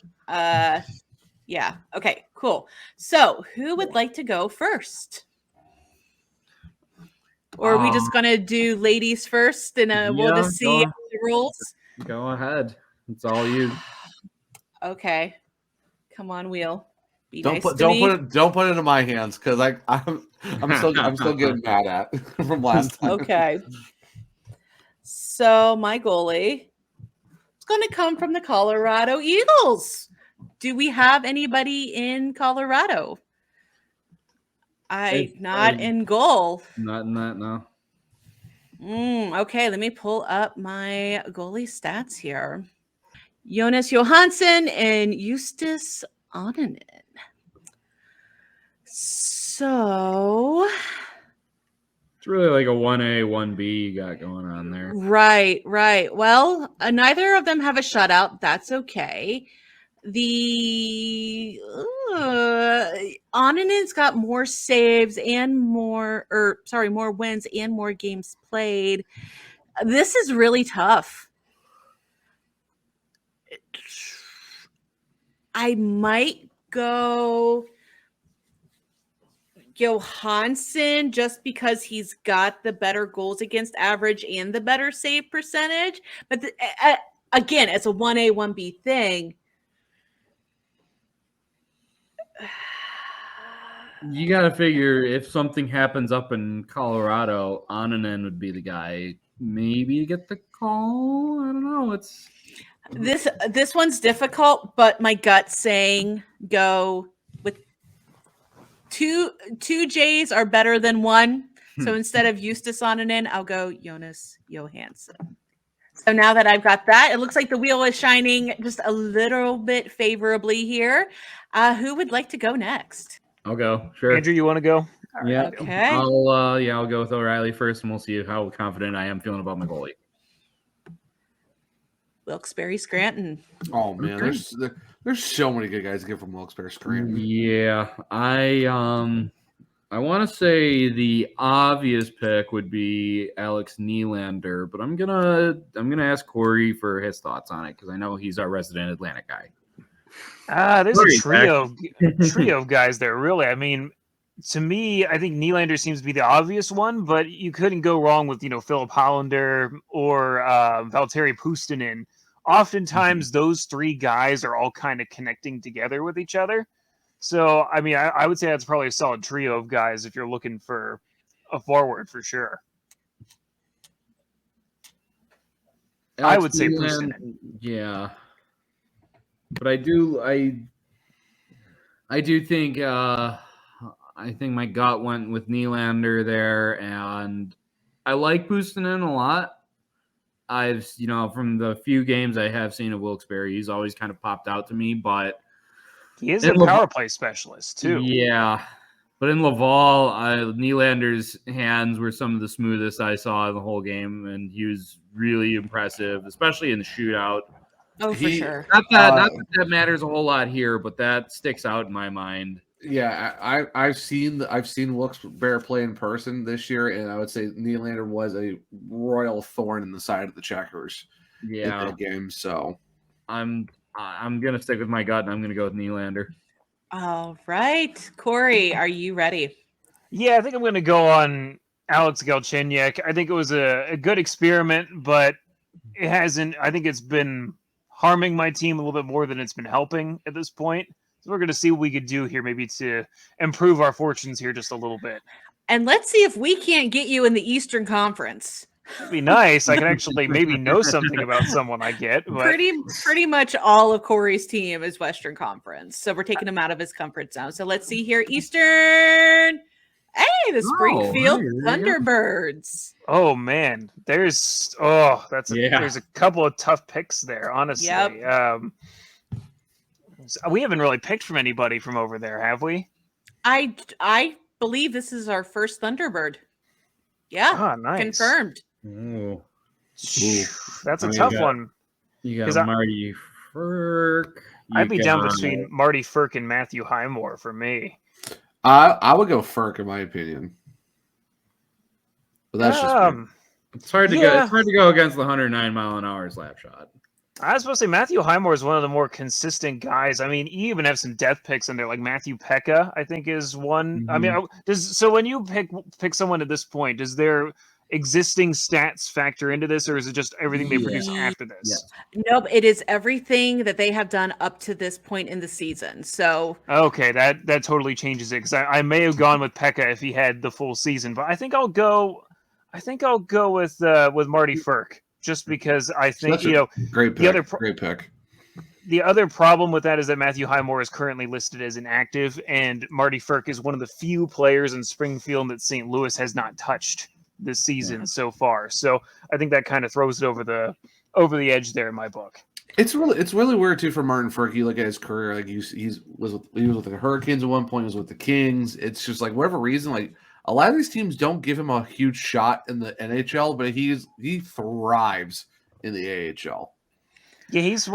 Yeah. Okay, cool. So who would like to go first? Or are we just going to do ladies first and we'll just see the rules? Go ahead. It's all you. Okay. Come on, wheel. Don't put it in my hands, because I'm still getting mad at from last time. Okay. So my goalie is going to come from the Colorado Eagles. Do we have anybody in Colorado? Not in goal. Not in that, no. Okay, let me pull up my goalie stats here. Jonas Johansson and Justus Onanen. So it's really like a 1A, 1B you got going on there. Right. Well, neither of them have a shutout. That's okay. The Onanen's got more saves and more wins and more games played. This is really tough. I might go Johansson just because he's got the better goals against average and the better save percentage. But again, it's a 1A, 1B thing. You got to figure if something happens up in Colorado, Onanen would be the guy maybe to get the call. I don't know. This one's difficult, but my gut's saying go with two J's are better than one. So instead of Justus Onanen, I'll go Jonas Johansson. So now that I've got that, it looks like the wheel is shining just a little bit favorably here. Who would like to go next? I'll go. Sure. Andrew, you want to go? Yeah. Okay. I'll go with O'Reilly first, and we'll see how confident I am feeling about my goalie. Wilkes-Barre Scranton. Oh man, there's so many good guys to get from Wilkes-Barre Scranton. Yeah, I want to say the obvious pick would be Alex Nylander, but I'm gonna ask Corey for his thoughts on it because I know he's our resident Atlantic guy. There's a trio of guys there, really. I mean, to me, I think Nylander seems to be the obvious one, but you couldn't go wrong with, Philip Hollander or Valtteri Puustinen. Oftentimes, those three guys are all kind of connecting together with each other. So, I mean, I would say that's probably a solid trio of guys if you're looking for a forward for sure. I would say Puustinen. Yeah. But I do think I think my gut went with Nylander there, and I like Puustinen a lot. I've from the few games I have seen of Wilkes-Barre, he's always kind of popped out to me, but he is a power play specialist too. Yeah. But in Laval, Nylander's hands were some of the smoothest I saw in the whole game, and he was really impressive, especially in the shootout. Oh, for sure. Not that matters a whole lot here, but that sticks out in my mind. Yeah, I've seen Wilkes-Barre play in person this year, and I would say Nylander was a royal thorn in the side of the checkers in that game. So I'm gonna stick with my gut, and I'm gonna go with Nylander. All right, Corey, are you ready? Yeah, I think I'm going to go on Alex Galchenyuk. I think it was a good experiment, but it hasn't. I think it's been harming my team a little bit more than it's been helping at this point. So we're going to see what we could do here, maybe to improve our fortunes here just a little bit. And let's see if we can't get you in the Eastern Conference. That'd be nice. I can actually maybe know something about someone I get. But... Pretty much all of Corey's team is Western Conference. So we're taking him out of his comfort zone. So let's see here. Eastern. Hey, the Springfield Thunderbirds. Oh man, there's a couple of tough picks there, honestly. Yep. We haven't really picked from anybody from over there, have we? I believe this is our first Thunderbird. Yeah. Oh, nice. Confirmed. Ooh. That's a tough one. You got Marty Ferk. I'd be down between Marty Ferk and Matthew Highmore for me. I would go Ferk in my opinion. But that's just me. It's hard to go. It's hard to go against the 109 mile an hour slap shot. I was supposed to say Matthew Highmore is one of the more consistent guys. I mean, you even have some death picks in there, like Matthew Pekka, I think is one. I mean, so when you pick someone at this point, does their existing stats factor into this, or is it just everything they produce after this? Yeah. Nope, it is everything that they have done up to this point in the season. So okay, that totally changes it, because I may have gone with Pekka if he had the full season, but I think I'll go with Marty Ferk. Just because I think, great pick. Great pick. The other problem with that is that Matthew Highmore is currently listed as inactive, and Marty Ferk is one of the few players in Springfield that St. Louis has not touched this season so far. So I think that kind of throws it over the edge there in my book. It's really weird too for Martin Ferk. You look at his career, like he was with the Hurricanes at one point, he was with the Kings. It's just like whatever reason, like a lot of these teams don't give him a huge shot in the NHL, but he thrives in the AHL. Yeah, it's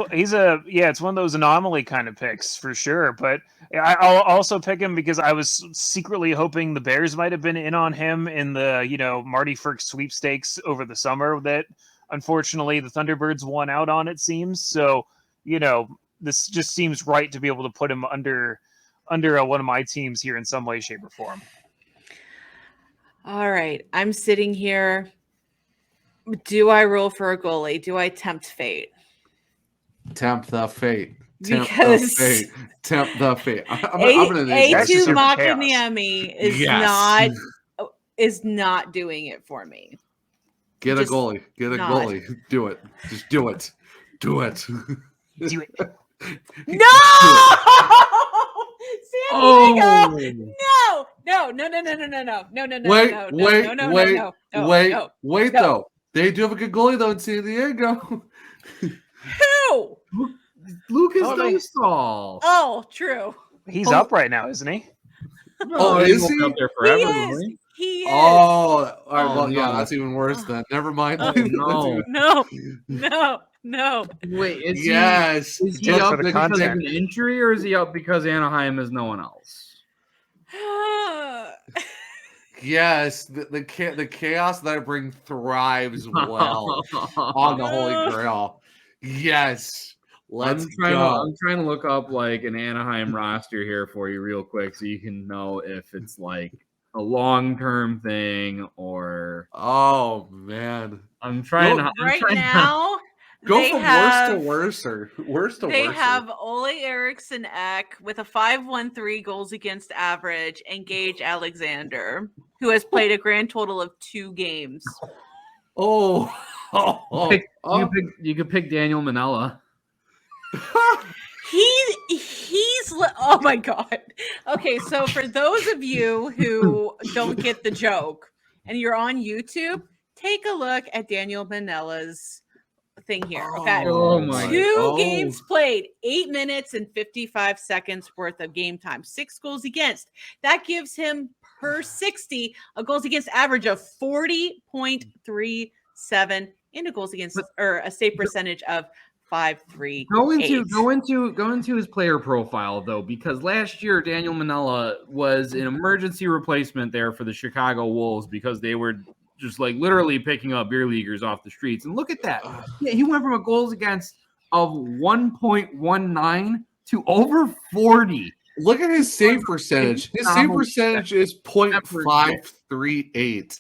one of those anomaly kind of picks for sure. But I'll also pick him because I was secretly hoping the Bears might have been in on him in the Marty Ferk sweepstakes over the summer that unfortunately the Thunderbirds won out on, it seems. So this just seems right to be able to put him under one of my teams here in some way, shape, or form. All right, I'm sitting here. Do I roll for a goalie? Do I tempt fate? Tempt the fate. Tempt the fate. A2 Makaniemi is not doing it for me. Get a goalie. Do it. Just do it. Do it. Do it. No! San Diego! No. Wait, though. They do have a good goalie, though, in San Diego. Who? Lucas Dystal. Oh, true. He's up right now, isn't he? No, is he? Up there forever, he is. Oh, all right. Well, yeah, that's even worse then. Never mind. No. Wait, is he because up because of an injury, or is he up because Anaheim is no one else? Yes, the chaos that I bring thrives well on the Holy GrAHL. Yes. I'm trying to look up like an Anaheim roster here for you real quick so you can know if it's like a long-term thing or man. I'm trying now. Go from worst to worst. They have Ole Eriksson Ek with a 5.13 goals against average and Gage Alexander, who has played a grand total of 2 games. You could pick Daniel Manella. He's oh my god. Okay, so for those of you who don't get the joke and you're on YouTube, take a look at Daniel Manella's thing here. Okay. Oh my. Two games played, 8 minutes and 55 seconds worth of game time, 6 goals against. That gives him per 60 a goals against average of 40.37 and a goals against or a save percentage of 5.38. Go into his player profile though, because last year Daniel Manella was an emergency replacement there for the Chicago Wolves because they were just like literally picking up beer leaguers off the streets. And look at that. Yeah, he went from a goals against of 1.19 to over 40. Look at his save percentage. His save percentage is .538.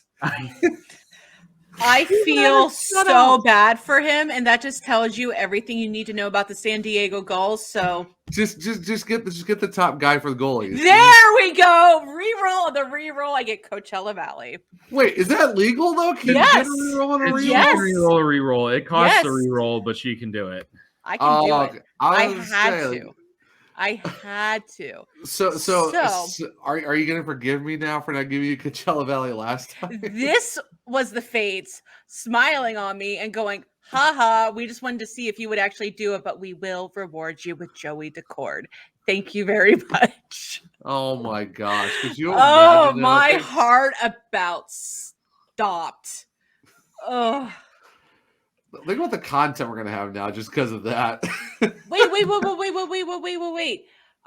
I feel so bad for him, and that just tells you everything you need to know about the San Diego Gulls. So just get the top guy for the goalies. There we go. Reroll. I get Coachella Valley. Wait, is that legal though? Can yes. you get a reroll on a reroll? Yes. Reroll. It costs a reroll, but she can do it. I can do it. I had to. So are you going to forgive me now for not giving you Coachella Valley last time? This was the Fates smiling on me and going, haha, we just wanted to see if you would actually do it, but we will reward you with Joey Decord. Thank you very much. Oh my gosh. Oh, my heart about stopped. Oh. Think about the content we're going to have now just because of that. Wait.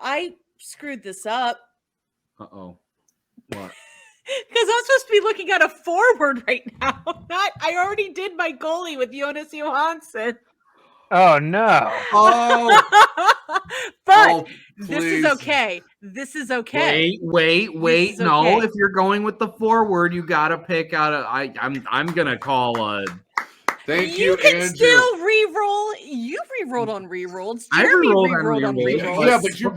I screwed this up. Uh-oh. What? Because I'm supposed to be looking at a forward right now. I already did my goalie with Jonas Johansson. Oh, no. But this is okay. Wait. No, okay. If you're going with the forward, you got to pick out I'm going to call a... Thank you, can Andrew. Still re-roll. You re-rolled on re-rolls. Jeremy re-rolled on re-rolls. Yeah, but you're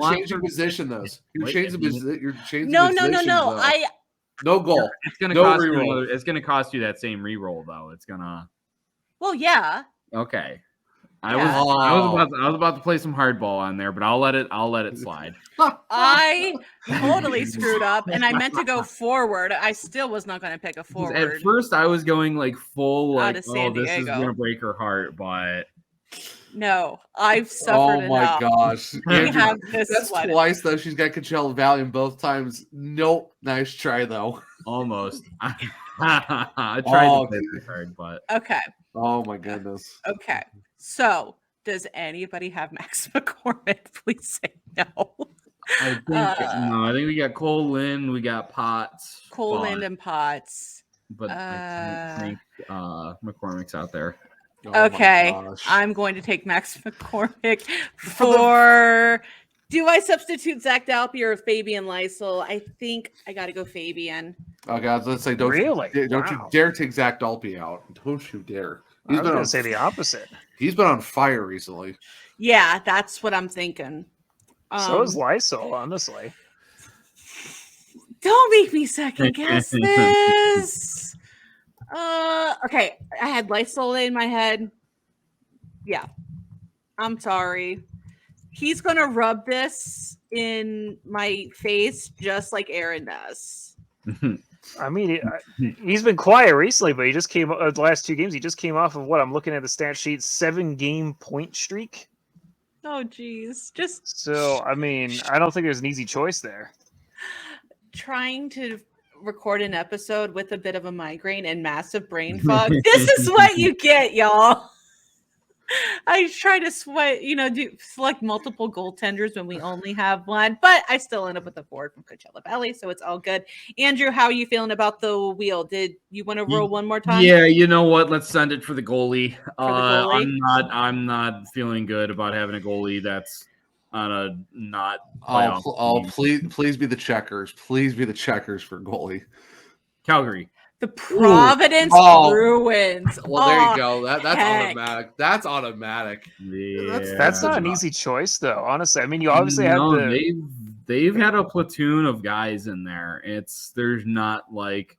changing position, though. You're changing position. No. No goal. It's gonna cost you. It's gonna cost you that same re-roll, though. It's gonna. Well, yeah. Okay. I was about to play some hardball on there, but I'll let it slide. I totally screwed up, and I meant to go forward. I still was not going to pick a forward. At first, I was going like full, like, this is going to break her heart, but no, I've suffered enough. Oh my gosh, we have this. That's twice though. She's got Coachella Valley, and both times, nope. Nice try though. Almost. I tried to play this hard, but okay. Oh my goodness. Okay. So, does anybody have Max McCormick? Please say no. I think we got Cole Lind, we got Potts. Cole Lind and Potts. But I think McCormick's out there. Okay. I'm going to take Max McCormick for... Do I substitute Zach Dalpe or Fabian Lysel? I think I got to go Fabian. Oh, God. Let's say, don't you dare take Zach Dalpe out. Don't you dare. I was going to say the opposite. He's been on fire recently. Yeah, that's what I'm thinking. So is Lysel, honestly. Don't make me second guess this. Okay, I had Lysel in my head. Yeah, I'm sorry. He's going to rub this in my face just like Aaron does. I mean, he's been quiet recently, but he just came the last 2 games. He just came off of what I'm looking at the stat sheet, 7-game point streak. Oh, geez. So, I mean, I don't think there's an easy choice there. Trying to record an episode with a bit of a migraine and massive brain fog. This is what you get, y'all. I try to select multiple goaltenders when we only have one, but I still end up with a forward from Coachella Valley, so it's all good. Andrew, how are you feeling about the wheel? Did you want to roll one more time? Yeah, you know what? Let's send it for the goalie. I'm not feeling good about having a goalie that's on a not. Please be the checkers. Please be the checkers for goalie. Calgary. The Providence Bruins. Well, there you go. That's automatic. That's automatic. Yeah, that's not an easy choice, though. Honestly, I mean, you obviously have they've had a platoon of guys in there. There's not like.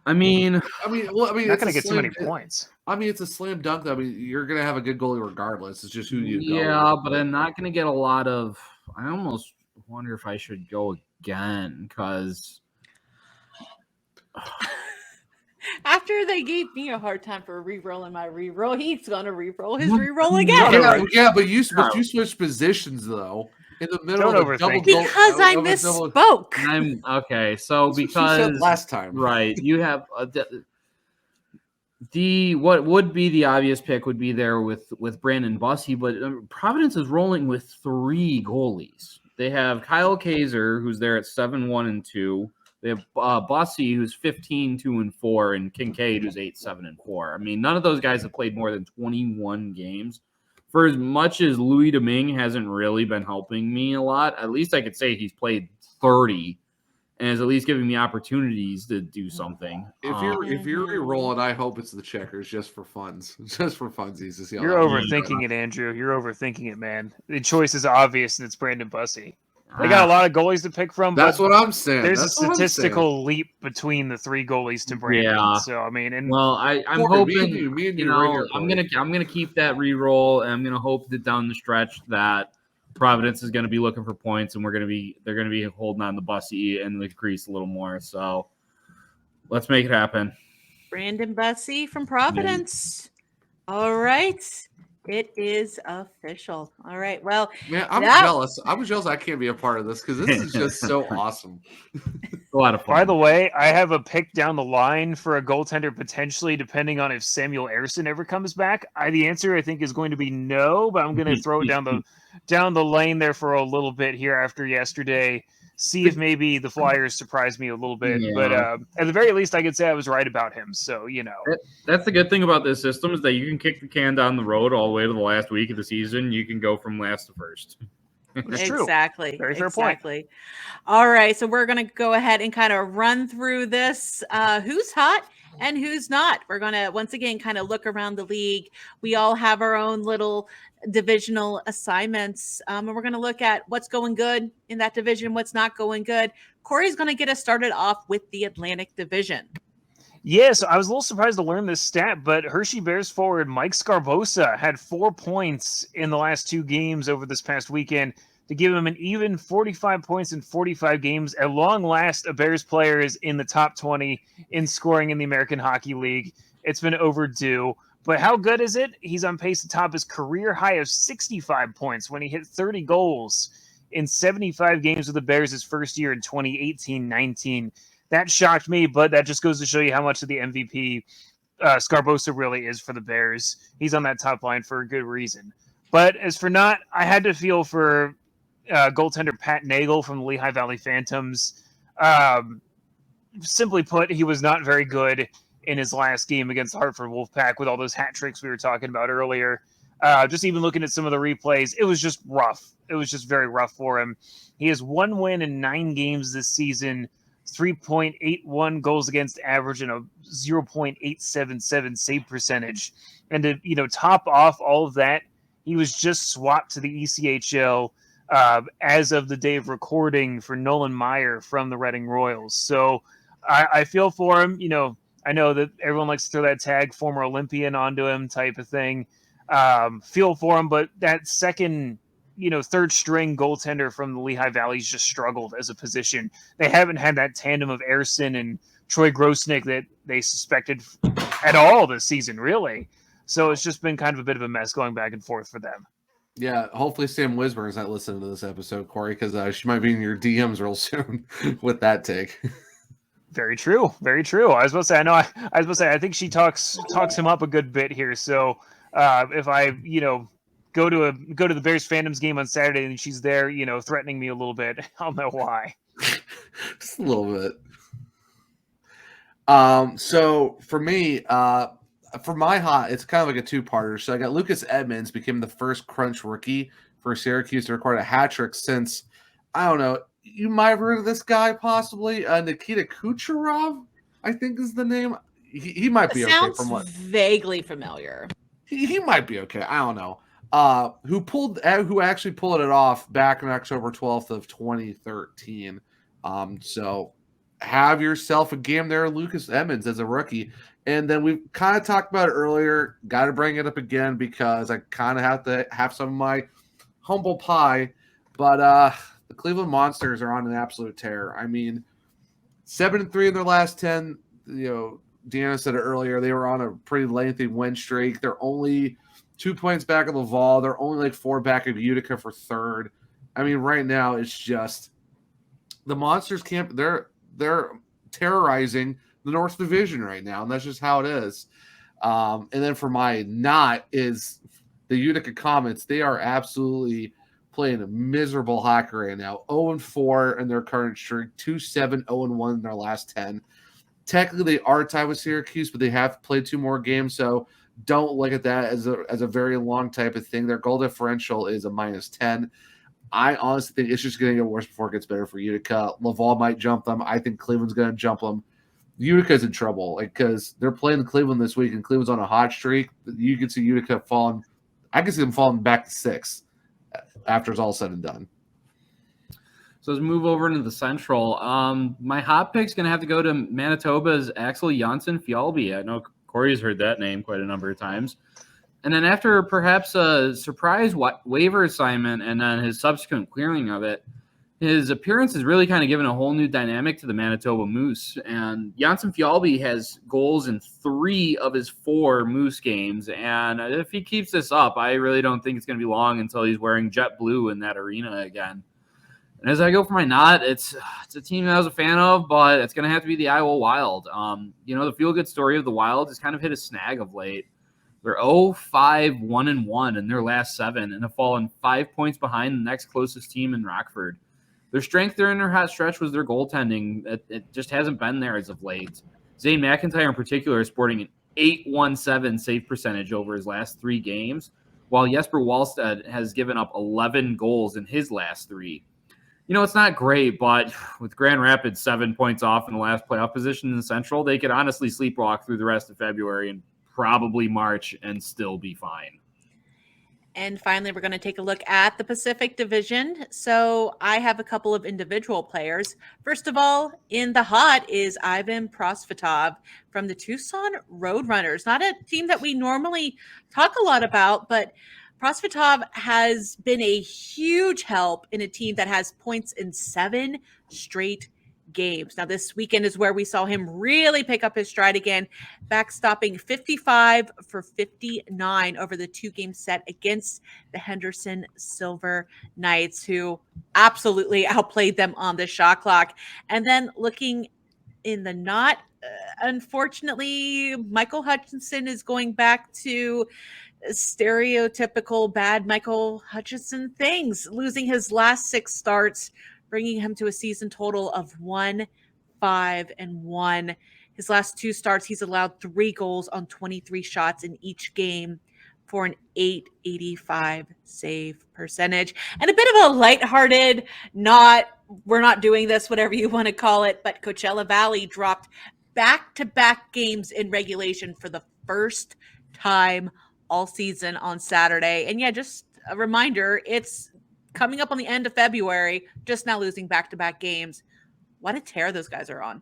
I mean, you're not going to get too many points. I mean, it's a slam dunk. I mean, you're going to have a good goalie regardless. It's just who you go. Yeah, but I'm not going to get a lot of. I almost wonder if I should go again because. After they gave me a hard time for re-rolling my re-roll, he's gonna re-roll his re-roll again. But you switched positions though in the middle Don't of a double overthink goal. Because I of a double- misspoke. I'm okay. So That's what you said because last time, right, you have the what would be the obvious pick would be there with Brandon Bussey, but Providence is rolling with 3 goalies. They have Kyle Kaiser, who's there at 7-1-2. They have Bussey, who's 15-2-4, and Kincaid, who's 8-7-4. I mean, none of those guys have played more than 21 games. For as much as Louis Domingue hasn't really been helping me a lot, at least I could say he's played 30 and is at least giving me opportunities to do something. If you're re-rolling, I hope it's the Checkers just for funsies to see. You're overthinking it, Andrew. You're overthinking it, man. The choice is obvious, and it's Brandon Bussey. They got a lot of goalies to pick from. That's but what I'm saying. There's a statistical leap between the 3 goalies to Brandon. Yeah. So I mean, and Well, I'm Corey, hoping me and you right I'm here, gonna keep that re-roll, and I'm gonna hope that down the stretch that Providence is gonna be looking for points, and they're gonna be holding on the Bussey and the crease a little more. So let's make it happen. Brandon Bussey from Providence. All right. It is official. All right. Well, man, I'm jealous. I was jealous I can't be a part of this because this is just so awesome. A lot of fun. By the way, I have a pick down the line for a goaltender potentially, depending on if Samuel Ersson ever comes back. The answer I think is going to be no, but I'm going to throw it down the lane there for a little bit here after yesterday. See if maybe the Flyers surprise me a little bit. Yeah. But at the very least, I could say I was right about him. So, That's the good thing about this system is that you can kick the can down the road all the way to the last week of the season. You can go from last to first. It's true. Exactly. Very fair point. All right. So we're going to go ahead and kind of run through this. Who's hot and who's not? We're going to, once again, kind of look around the league. We all have our own little divisional assignments. And we're going to look at what's going good in that division, what's not going good. Corey's going to get us started off with the Atlantic Division. Yeah, so I was a little surprised to learn this stat, but Hershey Bears forward Mike Scarbosa had 4 points in the last 2 games over this past weekend to give him an even 45 points in 45 games. At long last, a Bears player is in the top 20 in scoring in the American Hockey League. It's been overdue. But how good is it? He's on pace to top his career high of 65 points when he hit 30 goals in 75 games with the Bears his first year in 2018-19. That shocked me, but that just goes to show you how much of the MVP Scarbosa really is for the Bears. He's on that top line for a good reason. But as for not, I had to feel for goaltender Pat Nagel from the Lehigh Valley Phantoms. Simply put, he was not very good in his last game against the Hartford Wolfpack with all those hat tricks we were talking about earlier. Just even looking at some of the replays, it was just rough. It was just very rough for him. He has 1 win in 9 games this season, 3.81 goals against average, and a 0.877 save percentage. And to top off all of that, he was just swapped to the ECHL as of the day of recording for Nolan Meyer from the Reading Royals. So I feel for him. I know that everyone likes to throw that tag former Olympian onto him type of thing. Feel for him, but that second, third string goaltender from the Lehigh Valley's just struggled as a position. They haven't had that tandem of Ersson and Troy Grosnick that they suspected at all this season, really. So it's just been kind of a bit of a mess going back and forth for them. Yeah, hopefully Sam Wisburne's not listening to this episode, Corey, because she might be in your DMs real soon with that take. Very true. Very true. I was about to say, I think she talks him up a good bit here. So if I, go to the Bears Phantoms game on Saturday and she's there, threatening me a little bit, I'll know why. Just a little bit. So for me, for my hot, it's kind of like a 2-parter. So I got Lucas Edmonds became the first Crunch rookie for Syracuse to record a hat trick since, I don't know, you might have heard of this guy possibly. Nikita Kucherov, I think is the name. He might be okay from what vaguely familiar. He might be okay. I don't know. Who actually pulled it off back on October 12th of 2013. So have yourself a game there, Lucas Edmonds as a rookie. And then we kind of talked about it earlier. Got to bring it up again because I kind of have to have some of my humble pie. But the Cleveland Monsters are on an absolute tear. I mean, 7-3 in their last 10. Deana said it earlier, they were on a pretty lengthy win streak. They're only 2 points back of Laval. They're only like 4 back of Utica for third. I mean, right now it's just the Monsters can't. They're terrorizing the North Division right now, and that's just how it is. And then for my not is the Utica Comets. They are absolutely playing a miserable hockey right now. 0-4 in their current streak, 2-7, 0-1 in their last 10. Technically, they are tied with Syracuse, but they have played 2 more games, so don't look at that as a very long type of thing. Their goal differential is a -10. I honestly think it's just going to get worse before it gets better for Utica. Laval might jump them. I think Cleveland's going to jump them. Utica's in trouble because they're playing Cleveland this week, and Cleveland's on a hot streak. You can see Utica falling. I can see them falling back to 6 after it's all said and done. So let's move over into the Central. My hot pick's going to have to go to Manitoba's Axel Jonsson-Fjällby. I know Corey's heard that name quite a number of times. And then after perhaps a surprise waiver assignment and then his subsequent clearing of it, his appearance has really kind of given a whole new dynamic to the Manitoba Moose. And Jonsson-Fjällby has goals in 3 of his 4 Moose games. And if he keeps this up, I really don't think it's going to be long until he's wearing jet blue in that arena again. And as I go for my not, it's a team that I was a fan of, but it's going to have to be the Iowa Wild. The feel-good story of the Wild has kind of hit a snag of late. They're 0-5-1-1 in their last 7 and have fallen 5 points behind the next closest team in Rockford. Their strength during their hot stretch was their goaltending. It just hasn't been there as of late. Zane McIntyre in particular is sporting an .817 save percentage over his last 3 games, while Jesper Wallstedt has given up 11 goals in his last 3. It's not great, but with Grand Rapids 7 points off in the last playoff position in the Central, they could honestly sleepwalk through the rest of February and probably March and still be fine. And finally, we're going to take a look at the Pacific Division. So I have a couple of individual players. First of all, in the hot is Ivan Prosvetov from the Tucson Roadrunners. Not a team that we normally talk a lot about, but Prosvetov has been a huge help in a team that has points in 7 straight games. Now, this weekend is where we saw him really pick up his stride again, backstopping 55 for 59 over the 2-game set against the Henderson Silver Knights, who absolutely outplayed them on the shot clock. And then looking in the not, unfortunately, Michael Hutchinson is going back to stereotypical bad Michael Hutchinson things, losing his last 6 starts, bringing him to a season total of 1-5-1. His last 2 starts, he's allowed 3 goals on 23 shots in each game for an .885 save percentage. And a bit of a lighthearted, we're not doing this, whatever you want to call it, but Coachella Valley dropped back-to-back games in regulation for the first time all season on Saturday. And yeah, just a reminder, it's coming up on the end of February, just now losing back-to-back games. What a tear those guys are on.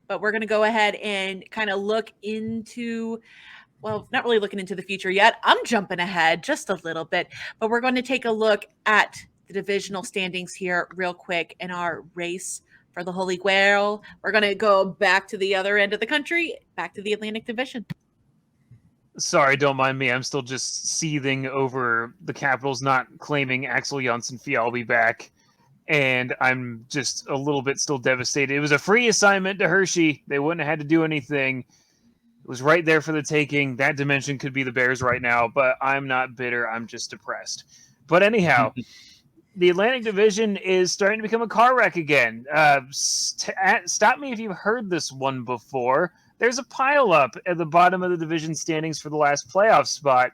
But we're going to go ahead and kind of look into, well, not really looking into the future yet. I'm jumping ahead just a little bit, but we're going to take a look at the divisional standings here real quick in our race for the Holy GrAHL. We're going to go back to the other end of the country, back to the Atlantic Division. Sorry, don't mind me. I'm still just seething over the Capitals not claiming Axel Jonsson-Fjällby back, and I'm just a little bit still devastated. It was a free assignment to Hershey. They wouldn't have had to do anything. It was right there for the taking. That dimension could be the Bears right now, but I'm not bitter. I'm just depressed. But anyhow, the Atlantic Division is starting to become a car wreck again. Stop me if you've heard this one before. There's a pile-up at the bottom of the division standings for the last playoff spot.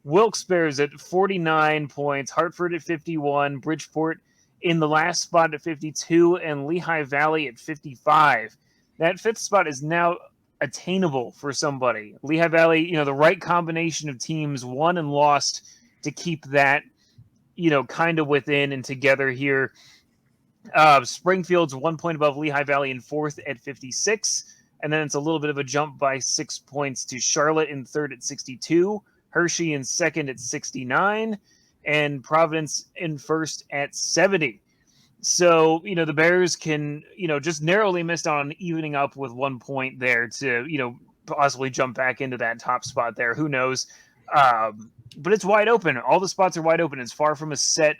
Wilkes-Barre's at 49 points, Hartford at 51, Bridgeport in the last spot at 52, and Lehigh Valley at 55. That 5th spot is now attainable for somebody. Lehigh Valley, the right combination of teams won and lost to keep that, kind of within and together here. Springfield's 1 point above Lehigh Valley in 4th at 56. And then it's a little bit of a jump by 6 points to Charlotte in 3rd at 62, Hershey in 2nd at 69, and Providence in 1st at 70. So, the Bears can, just narrowly missed on evening up with 1 point there to, possibly jump back into that top spot there. Who knows? But it's wide open. All the spots are wide open. It's far from a set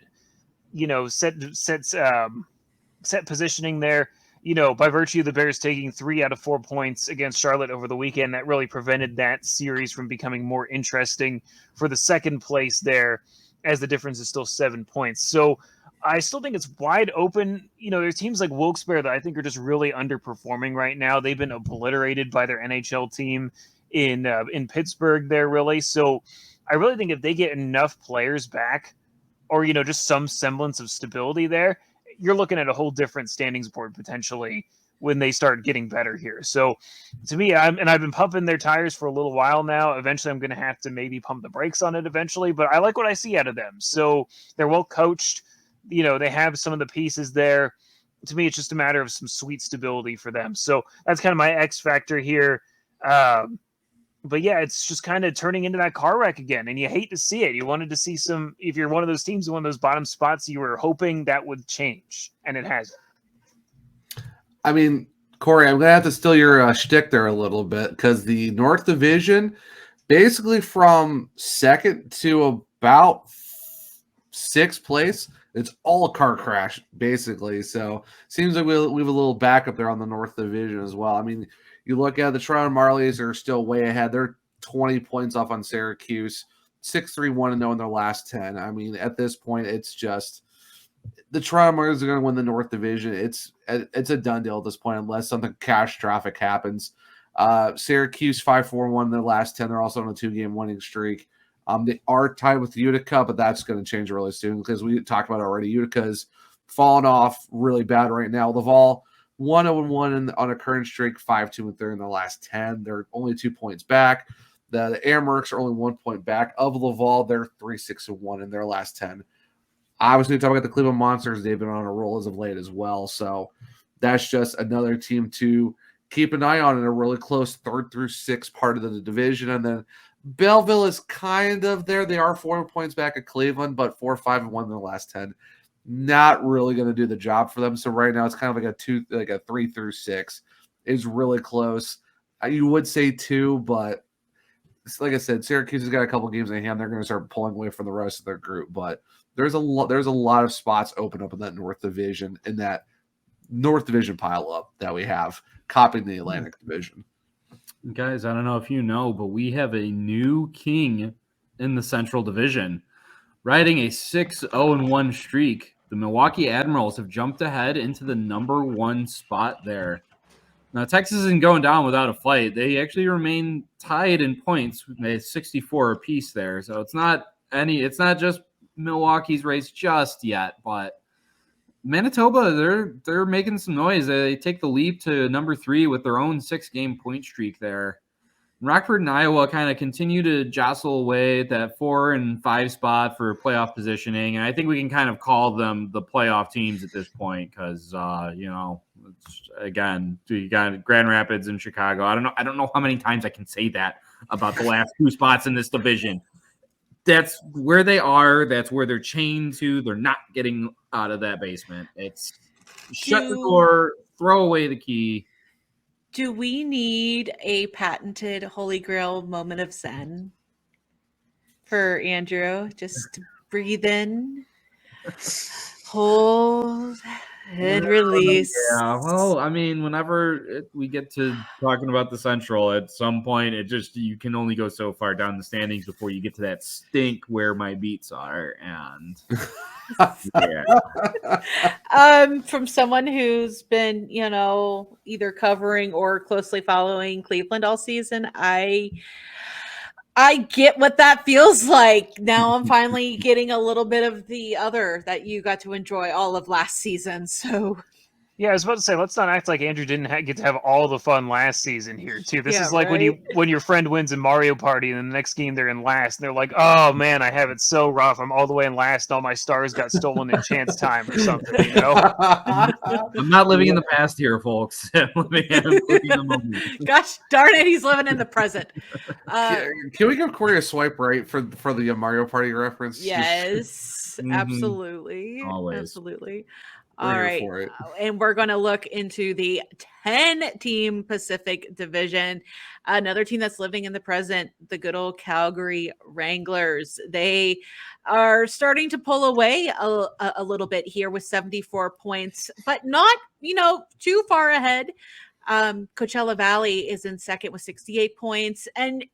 positioning there. By virtue of the Bears taking 3 out of 4 points against Charlotte over the weekend, that really prevented that series from becoming more interesting for the second place there, as the difference is still 7 points. So I still think it's wide open. There's teams like Wilkes-Barre that I think are just really underperforming right now. They've been obliterated by their NHL team in Pittsburgh there, really. So I really think if they get enough players back, or, just some semblance of stability there, you're looking at a whole different standings board potentially when they start getting better here. So to me, I've been pumping their tires for a little while now. Eventually I'm going to have to maybe pump the brakes on it eventually, but I like what I see out of them. So they're well coached. They have some of the pieces there. To me, it's just a matter of some sweet stability for them. So that's kind of my X factor here. But yeah, it's just kind of turning into that car wreck again, and you hate to see it. You wanted to see some, if you're one of those teams in one of those bottom spots, you were hoping that would change, and it hasn't. I mean, Corey, I'm going to have to steal your shtick there a little bit, because the North Division, basically from second to about sixth place, it's all a car crash, basically. So seems like we have a little backup there on the North Division as well. I mean, you look at the Toronto Marlies are still way ahead. They're 20 points off on Syracuse, 6-3-1-0 in their last 10. I mean, at this point, it's just the Toronto Marlies are going to win the North Division. It's a done deal at this point, unless something catastrophic happens. Syracuse 5-4-1 in their last 10. They're also on a 2-game winning streak. They are tied with Utica, but that's going to change really soon, because we talked about it already. Utica's fallen off really bad right now. Laval 1-0-1 on a current streak, 5-2-3 in the last 10. They're only 2 points back. The Airmerks are only 1 point back of Laval. They're 3-6-1 in their last 10. Obviously, talking about the Cleveland Monsters, they've been on a roll as of late as well. So that's just another team to keep an eye on in a really close 3rd through 6th part of the division. And then Belleville is kind of there. They are 4 points back at Cleveland, but 4-5-1 in the last 10. Not really going to do the job for them. So right now it's kind of like a 3 through 6 is really close. You would say 2, but like I said, Syracuse has got a couple games in hand. They're going to start pulling away from the rest of their group, but there's a lot of spots open up in that North Division, in that North Division pile up that we have, copying the Atlantic Division. Guys, I don't know if you know, but we have a new king in the Central Division. Riding a 6-0-1 streak, the Milwaukee Admirals have jumped ahead into the number 1 spot there. Now, Texas isn't going down without a fight. They actually remain tied in points. They have 64 apiece there. So it's not just Milwaukee's race just yet, but Manitoba, they're making some noise. They take the leap to number 3 with their own 6-game point streak there. Rockford and Iowa kind of continue to jostle away at that 4 and 5 spot for playoff positioning. And I think we can kind of call them the playoff teams at this point, because, again, you got Grand Rapids and Chicago. I don't know how many times I can say that about the last 2 spots in this division. That's where they are. That's where they're chained to. They're not getting out of that basement. It's shut the door, throw away the key. Do we need a patented Holy Grail moment of zen for Andrew? Just breathe in, hold, and release. Yeah, well, I mean, whenever we get to talking about the Central, at some point, you can only go so far down the standings before you get to that stink where my beats are, and from someone who's been, either covering or closely following Cleveland all season, I get what that feels like. Now I'm finally getting a little bit of the other that you got to enjoy all of last season. So yeah, I was about to say, let's not act like Andrew didn't get to have all the fun last season here too. This is like right? when your friend wins in Mario Party and the next game they're in last, and they're like, "Oh man, I have it so rough. I'm all the way in last, and all my stars got stolen in chance time or something." I'm not living in the past here, folks. I'm living in the moment. Gosh darn it, he's living in the present. Can we give Corey a swipe right for the Mario Party reference? Yes, absolutely, Always. absolutely. All here right. for it. And we're going to look into the 10-team Pacific Division. Another team that's living in the present, the good old Calgary Wranglers. They are starting to pull away a little bit here with 74 points, but not, too far ahead. Coachella Valley is in second with 68 points. And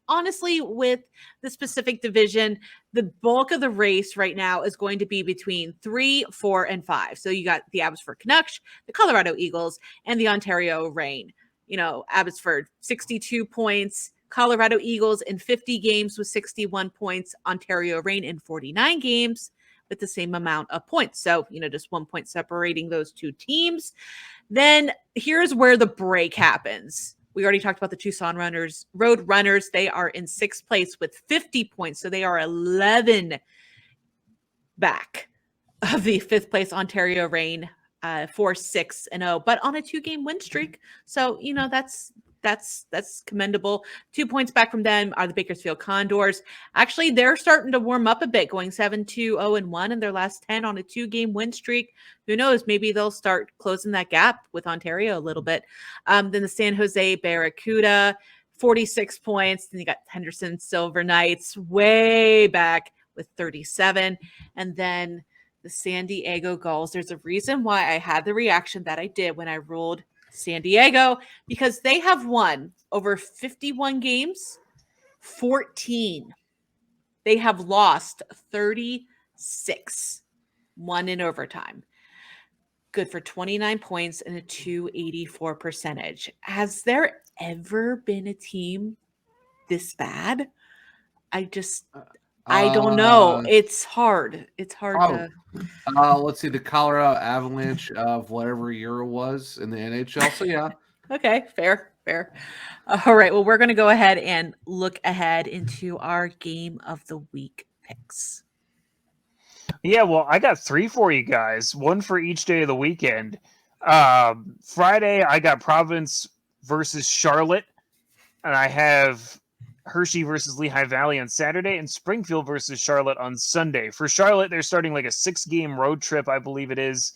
honestly, with the Pacific Division, the bulk of the race right now is going to be between 3, 4, and 5. So you got the Abbotsford Canucks, the Colorado Eagles, and the Ontario Reign. Abbotsford, 62 points. Colorado Eagles in 50 games with 61 points. Ontario Reign in 49 games with the same amount of points. So, just 1 point separating those two teams. Then here's where the break happens. We already talked about the Tucson Road Runners. They are in 6th place with 50 points. So they are 11 back of the 5th place Ontario Reign, 4-6-0, but on a 2-game win streak. So, that's commendable. 2 points back from them are the Bakersfield Condors. Actually, they're starting to warm up a bit, going 7-2-0-1 in their last 10 on a 2-game win streak. Who knows? Maybe they'll start closing that gap with Ontario a little bit. Then the San Jose Barracuda, 46 points. Then you got Henderson Silver Knights way back with 37. And then the San Diego Gulls. There's a reason why I had the reaction that I did when I ruled San Diego, because they have won over 51 games, 14. They have lost 36, one in overtime. Good for 29 points and a .284 percentage. Has there ever been a team this bad? I don't know. It's hard. It's hard to. Let's see, the Colorado Avalanche of whatever year it was in the NHL. So yeah. Okay, fair. All right. Well, we're going to go ahead and look ahead into our game of the week picks. Yeah, well, I got 3 for you guys, 1 for each day of the weekend. Friday, I got Providence versus Charlotte, and I have Hershey versus Lehigh Valley on Saturday, and Springfield versus Charlotte on Sunday. For Charlotte, they're starting like a 6-game road trip, I believe it is,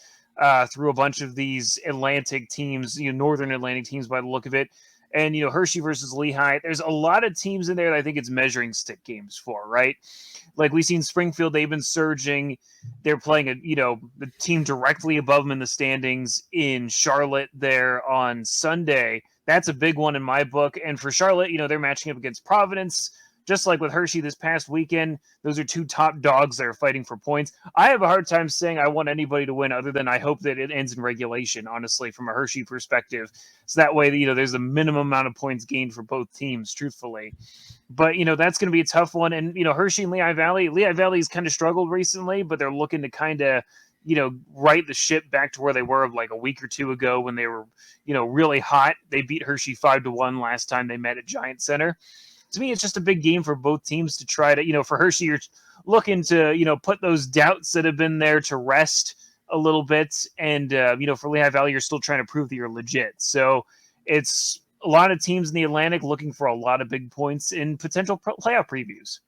through a bunch of these Atlantic teams, Northern Atlantic teams by the look of it. And, Hershey versus Lehigh, there's a lot of teams in there that I think it's measuring stick games for, right? Like we've seen Springfield, they've been surging. They're playing the team directly above them in the standings in Charlotte there on Sunday. That's a big one in my book. And for Charlotte, they're matching up against Providence. Just like with Hershey this past weekend, those are 2 top dogs that are fighting for points. I have a hard time saying I want anybody to win other than I hope that it ends in regulation, honestly, from a Hershey perspective. So that way, there's a minimum amount of points gained for both teams, truthfully. But, that's going to be a tough one. And, Hershey and Lehigh Valley's kind of struggled recently, but they're looking to kind of, right the ship back to where they were like a week or 2 ago when they were, really hot. They beat Hershey 5-1 last time they met at Giant Center. To me, it's just a big game for both teams to try to, for Hershey, you're looking to, put those doubts that have been there to rest a little bit. And, for Lehigh Valley, you're still trying to prove that you're legit. So it's a lot of teams in the Atlantic looking for a lot of big points in potential playoff previews.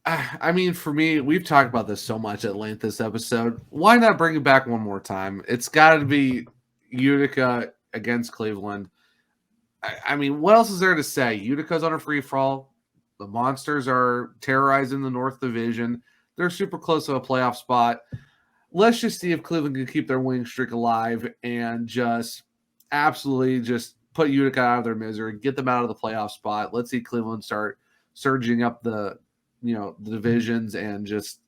I mean, for me, we've talked about this so much at length this episode. Why not bring it back one more time? It's got to be Utica against Cleveland. I mean, what else is there to say? Utica's on a free-for-all. The Monsters are terrorizing the North Division. They're super close to a playoff spot. Let's just see if Cleveland can keep their winning streak alive and just absolutely just put Utica out of their misery, get them out of the playoff spot. Let's see Cleveland start surging up the divisions and just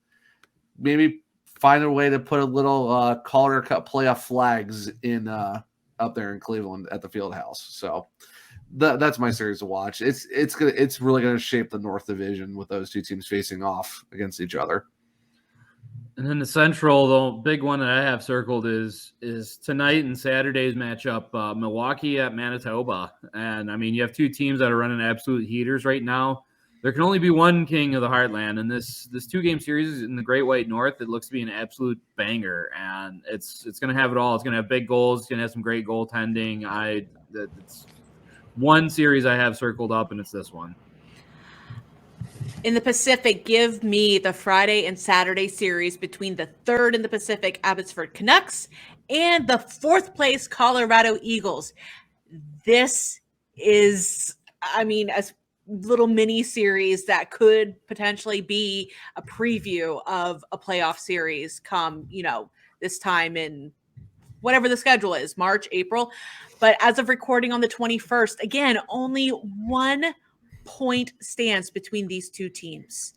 maybe find a way to put a little Calder Cup playoff flags in up there in Cleveland at the field house. So that's my series to watch. It's really going to shape the North Division with those 2 teams facing off against each other. And then the Central, the big one that I have circled is tonight and Saturday's matchup, Milwaukee at Manitoba. And I mean, you have 2 teams that are running absolute heaters right now. There can only be one king of the Heartland, and this 2-game series in the Great White North, it looks to be an absolute banger, and it's going to have it all. It's going to have big goals. It's going to have some great goaltending. It's one series I have circled up, and it's this one. In the Pacific, give me the Friday and Saturday series between the third in the Pacific Abbotsford Canucks and the fourth place Colorado Eagles. This is, I mean, a little mini series that could potentially be a preview of a playoff series come, this time in whatever the schedule is, March, April. But as of recording on the 21st, again, only 1 point stands between these two teams.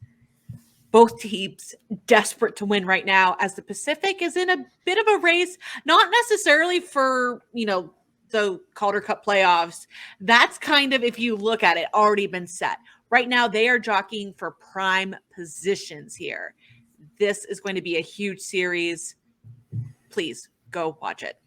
Both teams desperate to win right now, as the Pacific is in a bit of a race, not necessarily for, the Calder Cup playoffs. That's kind of, if you look at it, already been set. Right now, they are jockeying for prime positions here. This is going to be a huge series. Please go watch it.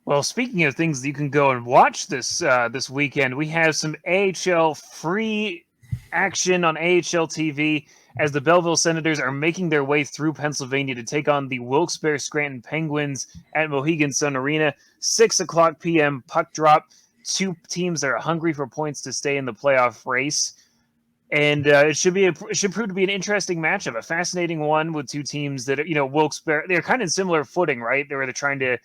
Well, speaking of things that you can go and watch this weekend, we have some AHL free action on AHL TV as the Belleville Senators are making their way through Pennsylvania to take on the Wilkes-Barre Scranton Penguins at Mohegan Sun Arena. 6:00 p.m. puck drop. Two teams that are hungry for points to stay in the playoff race. And it should prove to be an interesting matchup, a fascinating one with two teams that, Wilkes-Barre, they're kind of in similar footing, right? They're trying to,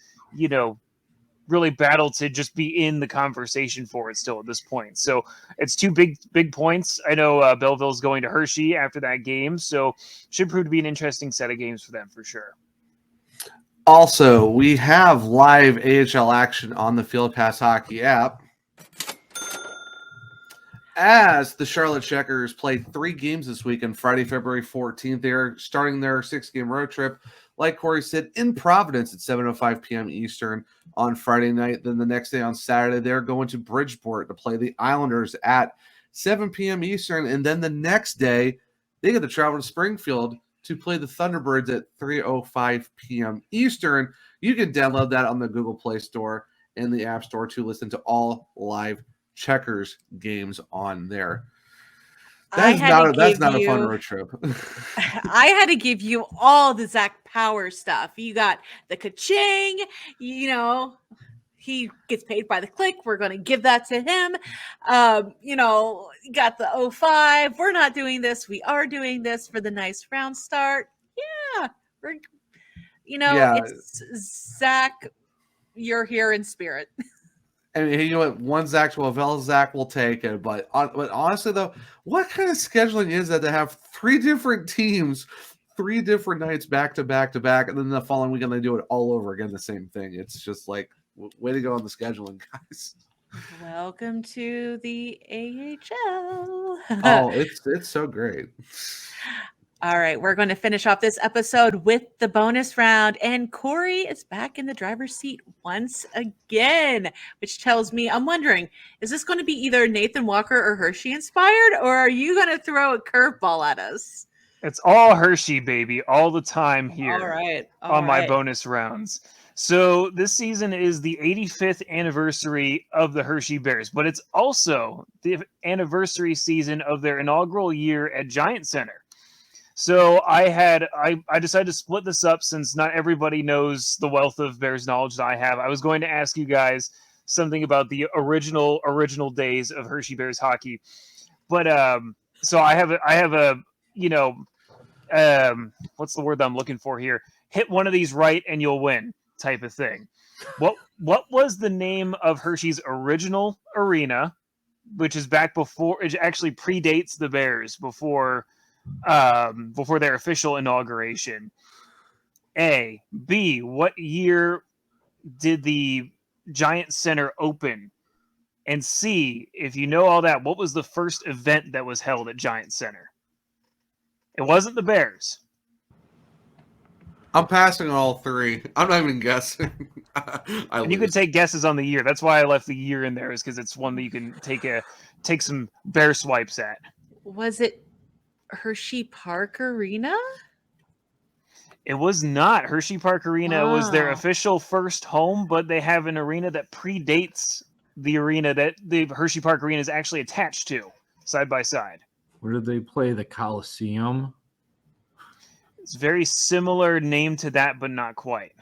really battle to just be in the conversation for it still at this point. So it's two big points. I know Belleville's going to Hershey after that game, so should prove to be an interesting set of games for them for sure. Also, we have live AHL action on the Field Pass Hockey app, as the Charlotte Checkers played 3 games this weekend. Friday, February 14th, they're starting their 6-game road trip, like Corey said, in Providence at 7:05 p.m. Eastern on Friday night. Then the next day on Saturday, they're going to Bridgeport to play the Islanders at 7 p.m. Eastern. And then the next day, they get to travel to Springfield to play the Thunderbirds at 3:05 p.m. Eastern. You can download that on the Google Play Store and the App Store to listen to all live Checkers games on there. That's not a fun road trip. I had to give you all the Zach Power stuff. You got the ka-ching, he gets paid by the click. We're going to give that to him. You got the 05. We're not doing this. We are doing this for the nice round start. Yeah. It's Zach, you're here in spirit. I mean, you know what? One Zach to Avell, Zach will take it. But honestly, though, what kind of scheduling is that to have 3 different teams, 3 different nights back to back to back, and then the following weekend they do it all over again, the same thing? It's just like, way to go on the scheduling, guys. Welcome to the AHL. Oh, it's so great. All right, we're going to finish off this episode with the bonus round, and Corey is back in the driver's seat once again, which tells me, I'm wondering, is this going to be either Nathan Walker or Hershey inspired, or are you going to throw a curveball at us? It's all Hershey, baby, all the time here. All right. My bonus rounds. So this season is the 85th anniversary of the Hershey Bears, but it's also the anniversary season of their inaugural year at Giant Center. So I decided to split this up since not everybody knows the wealth of Bears knowledge that I have. I was going to ask you guys something about the original days of Hershey Bears hockey, but so I have a what's the word that I'm looking for here? Hit one of these right and you'll win type of thing. What was the name of Hershey's original arena, which is back before it actually predates the Bears before their official inauguration? A. B. What year did the Giant Center open? And C. If you know all that, what was the first event that was held at Giant Center? It wasn't the Bears. I'm passing all 3. I'm not even guessing. And you can take guesses on the year. That's why I left the year in there, is because it's one that you can take some Bear swipes at. Was it Hershey Park Arena? It was not. Hershey Park Arena was their official first home, but they have an arena that predates the arena that the Hershey Park Arena is actually attached to, side by side. Where did they play? The Coliseum? It's very similar name to that, but not quite.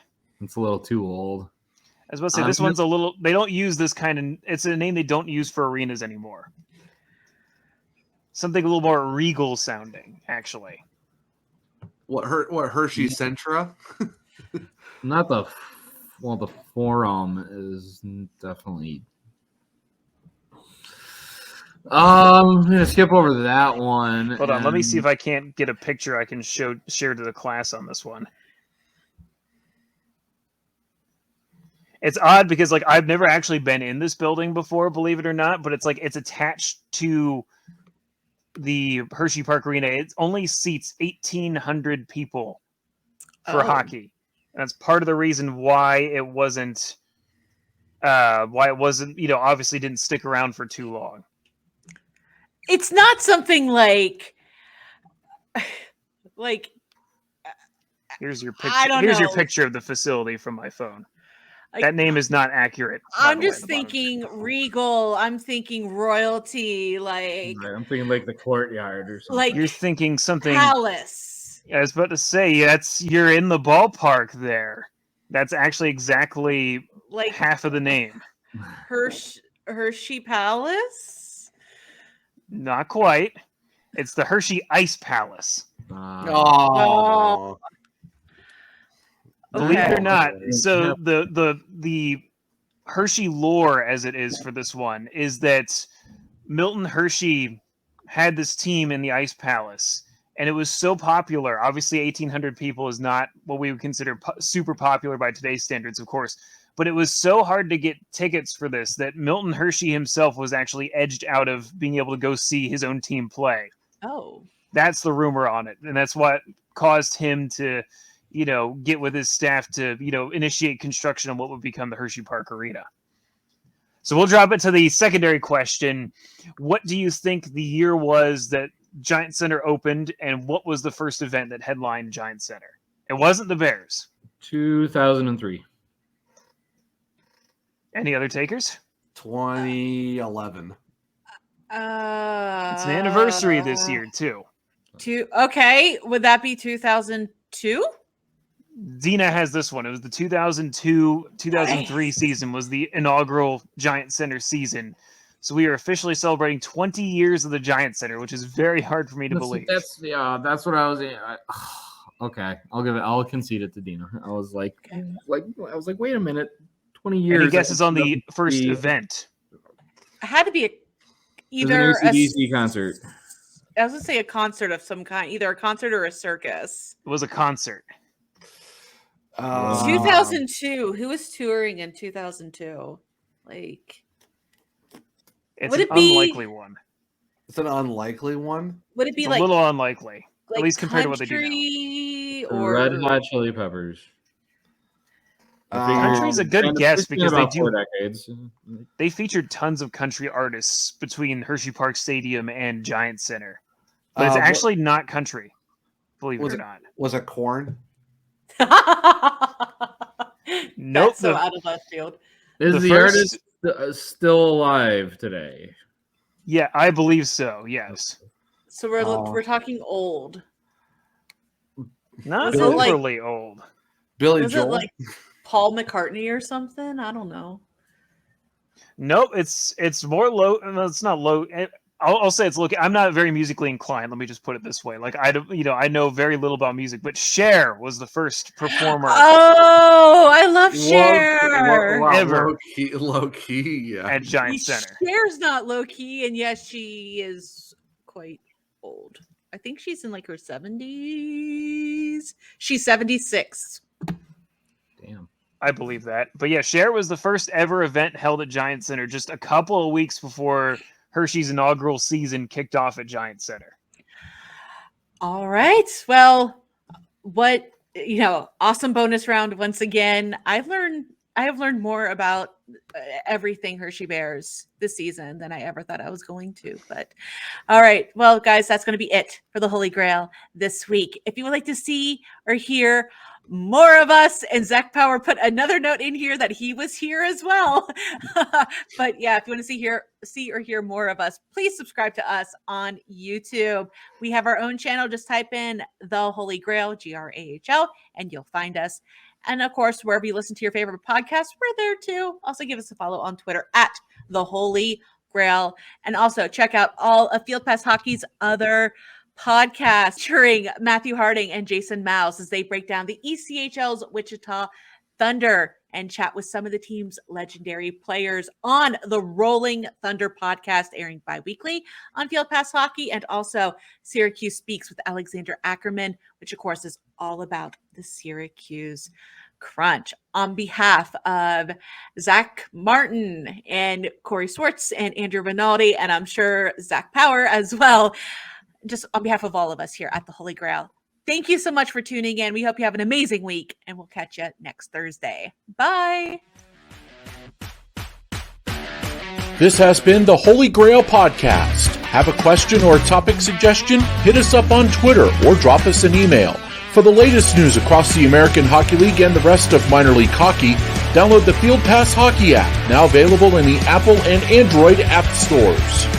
It's a little too old. I was about to say, this one's a little... They don't use this kind of... It's a name they don't use for arenas anymore. something a little more regal sounding, actually. What Hershey Centra? Not the the forum is definitely. I'm gonna skip over that one. Hold on, let me see if I can't get a picture I can share to the class on this one. It's odd because like I've never actually been in this building before, believe it or not, but it's like it's attached to the Hershey Park Arena. It only seats 1,800 people for hockey. And that's part of the reason why it wasn't obviously didn't stick around for too long. It's not something like here's your picture. I don't Here's your know. picture of the facility from my phone. Like, that name is not accurate. I'm just thinking regal. I'm thinking royalty. Like right, I'm thinking like the courtyard or something. Like you're thinking something palace. I was about to say you're in the ballpark there. That's actually exactly like half of the name. Hershey Palace. Not quite. It's the Hershey Ice Palace. Oh. Believe it or Okay. not, so the Hershey lore, as it is for this one, is that Milton Hershey had this team in the Ice Palace, and it was so popular. Obviously, 1,800 people is not what we would consider super popular by today's standards, of course. But it was so hard to get tickets for this that Milton Hershey himself was actually edged out of being able to go see his own team play. Oh. That's the rumor on it. And that's what caused him to, get with his staff to, initiate construction on what would become the Hershey Park Arena. So we'll drop it to the secondary question. What do you think the year was that Giant Center opened, and what was the first event that headlined Giant Center? It wasn't the Bears. 2003. Any other takers? 2011. It's an anniversary this year, too. Okay. Would that be 2002? Deana has this one. It was the 2002-2003 season was the inaugural Giant Center season. So we are officially celebrating 20 years of the Giant Center, which is very hard for me to believe. That's what I was. Okay, I'll concede it to Deana. I was like, wait a minute, 20 years. Any guesses on the first event? It had to be either an AC/DC concert. I was gonna say a concert of some kind, either a concert or a circus. It was a concert. 2002. Who was touring in 2002? Like, it's would an it be unlikely one. It's an unlikely one. Would it be It's like a little unlikely, like at least compared to what they do now. Or Red Hot Chili Peppers. Country's a good guess because decades. They featured tons of country artists between Hershey Park Stadium and Giant Center, but it's actually not country. Believe it or not. Was it Korn? Nope. That's so out of left field. Is the artist still alive today? Yeah, I believe so. Yes. So we're talking old. Not Was it like- overly old. Billy Was Joel? it like Paul McCartney or something? I don't know. Nope. It's more low. No, it's not low. I'll say it's low. I'm not very musically inclined. Let me just put it this way. Like I know very little about music, but Cher was the first performer. Oh, I love Cher. Ever. Low key, yeah. At Giant Center. Cher's not low key, and yes, she is quite old. I think she's in like her 70s. She's 76. Damn. I believe that. But yeah, Cher was the first ever event held at Giant Center just a couple of weeks before Hershey's inaugural season kicked off at Giant Center. All right. Well, awesome bonus round once again. I have learned more about everything Hershey Bears this season than I ever thought I was going to. But all right. Well, guys, that's going to be it for the Holy Grail this week. If you would like to see or hear more of us, and Zach Power put another note in here that he was here as well. But yeah, if you want to see or hear more of us, please subscribe to us on YouTube. We have our own channel. Just type in the Holy Grail, GrAHL, and you'll find us. And of course, wherever you listen to your favorite podcast, we're there too. Also give us a follow on Twitter at the Holy GrAHL. GrAHL. And also check out all of Field Pass Hockey's other podcasts featuring Matthew Harding and Jason Mouse as they break down the ECHL's Wichita Thunder and chat with some of the team's legendary players on the Rolling Thunder podcast, airing bi-weekly on Field Pass Hockey, and also Syracuse Speaks with Alexander Ackerman, which of course is all about the Syracuse Crunch. On behalf of Zach Martin and Corey Swartz and Andrew Rinaldi, and I'm sure Zach Power as well, just on behalf of all of us here at the Holy GrAHL, thank you so much for tuning in. We hope you have an amazing week, and we'll catch you next Thursday. Bye. This has been the Holy GrAHL Podcast. Have a question or a topic suggestion? Hit us up on Twitter or drop us an email. For the latest news across the American Hockey League and the rest of minor league hockey, download the Field Pass Hockey app, now available in the Apple and Android app stores.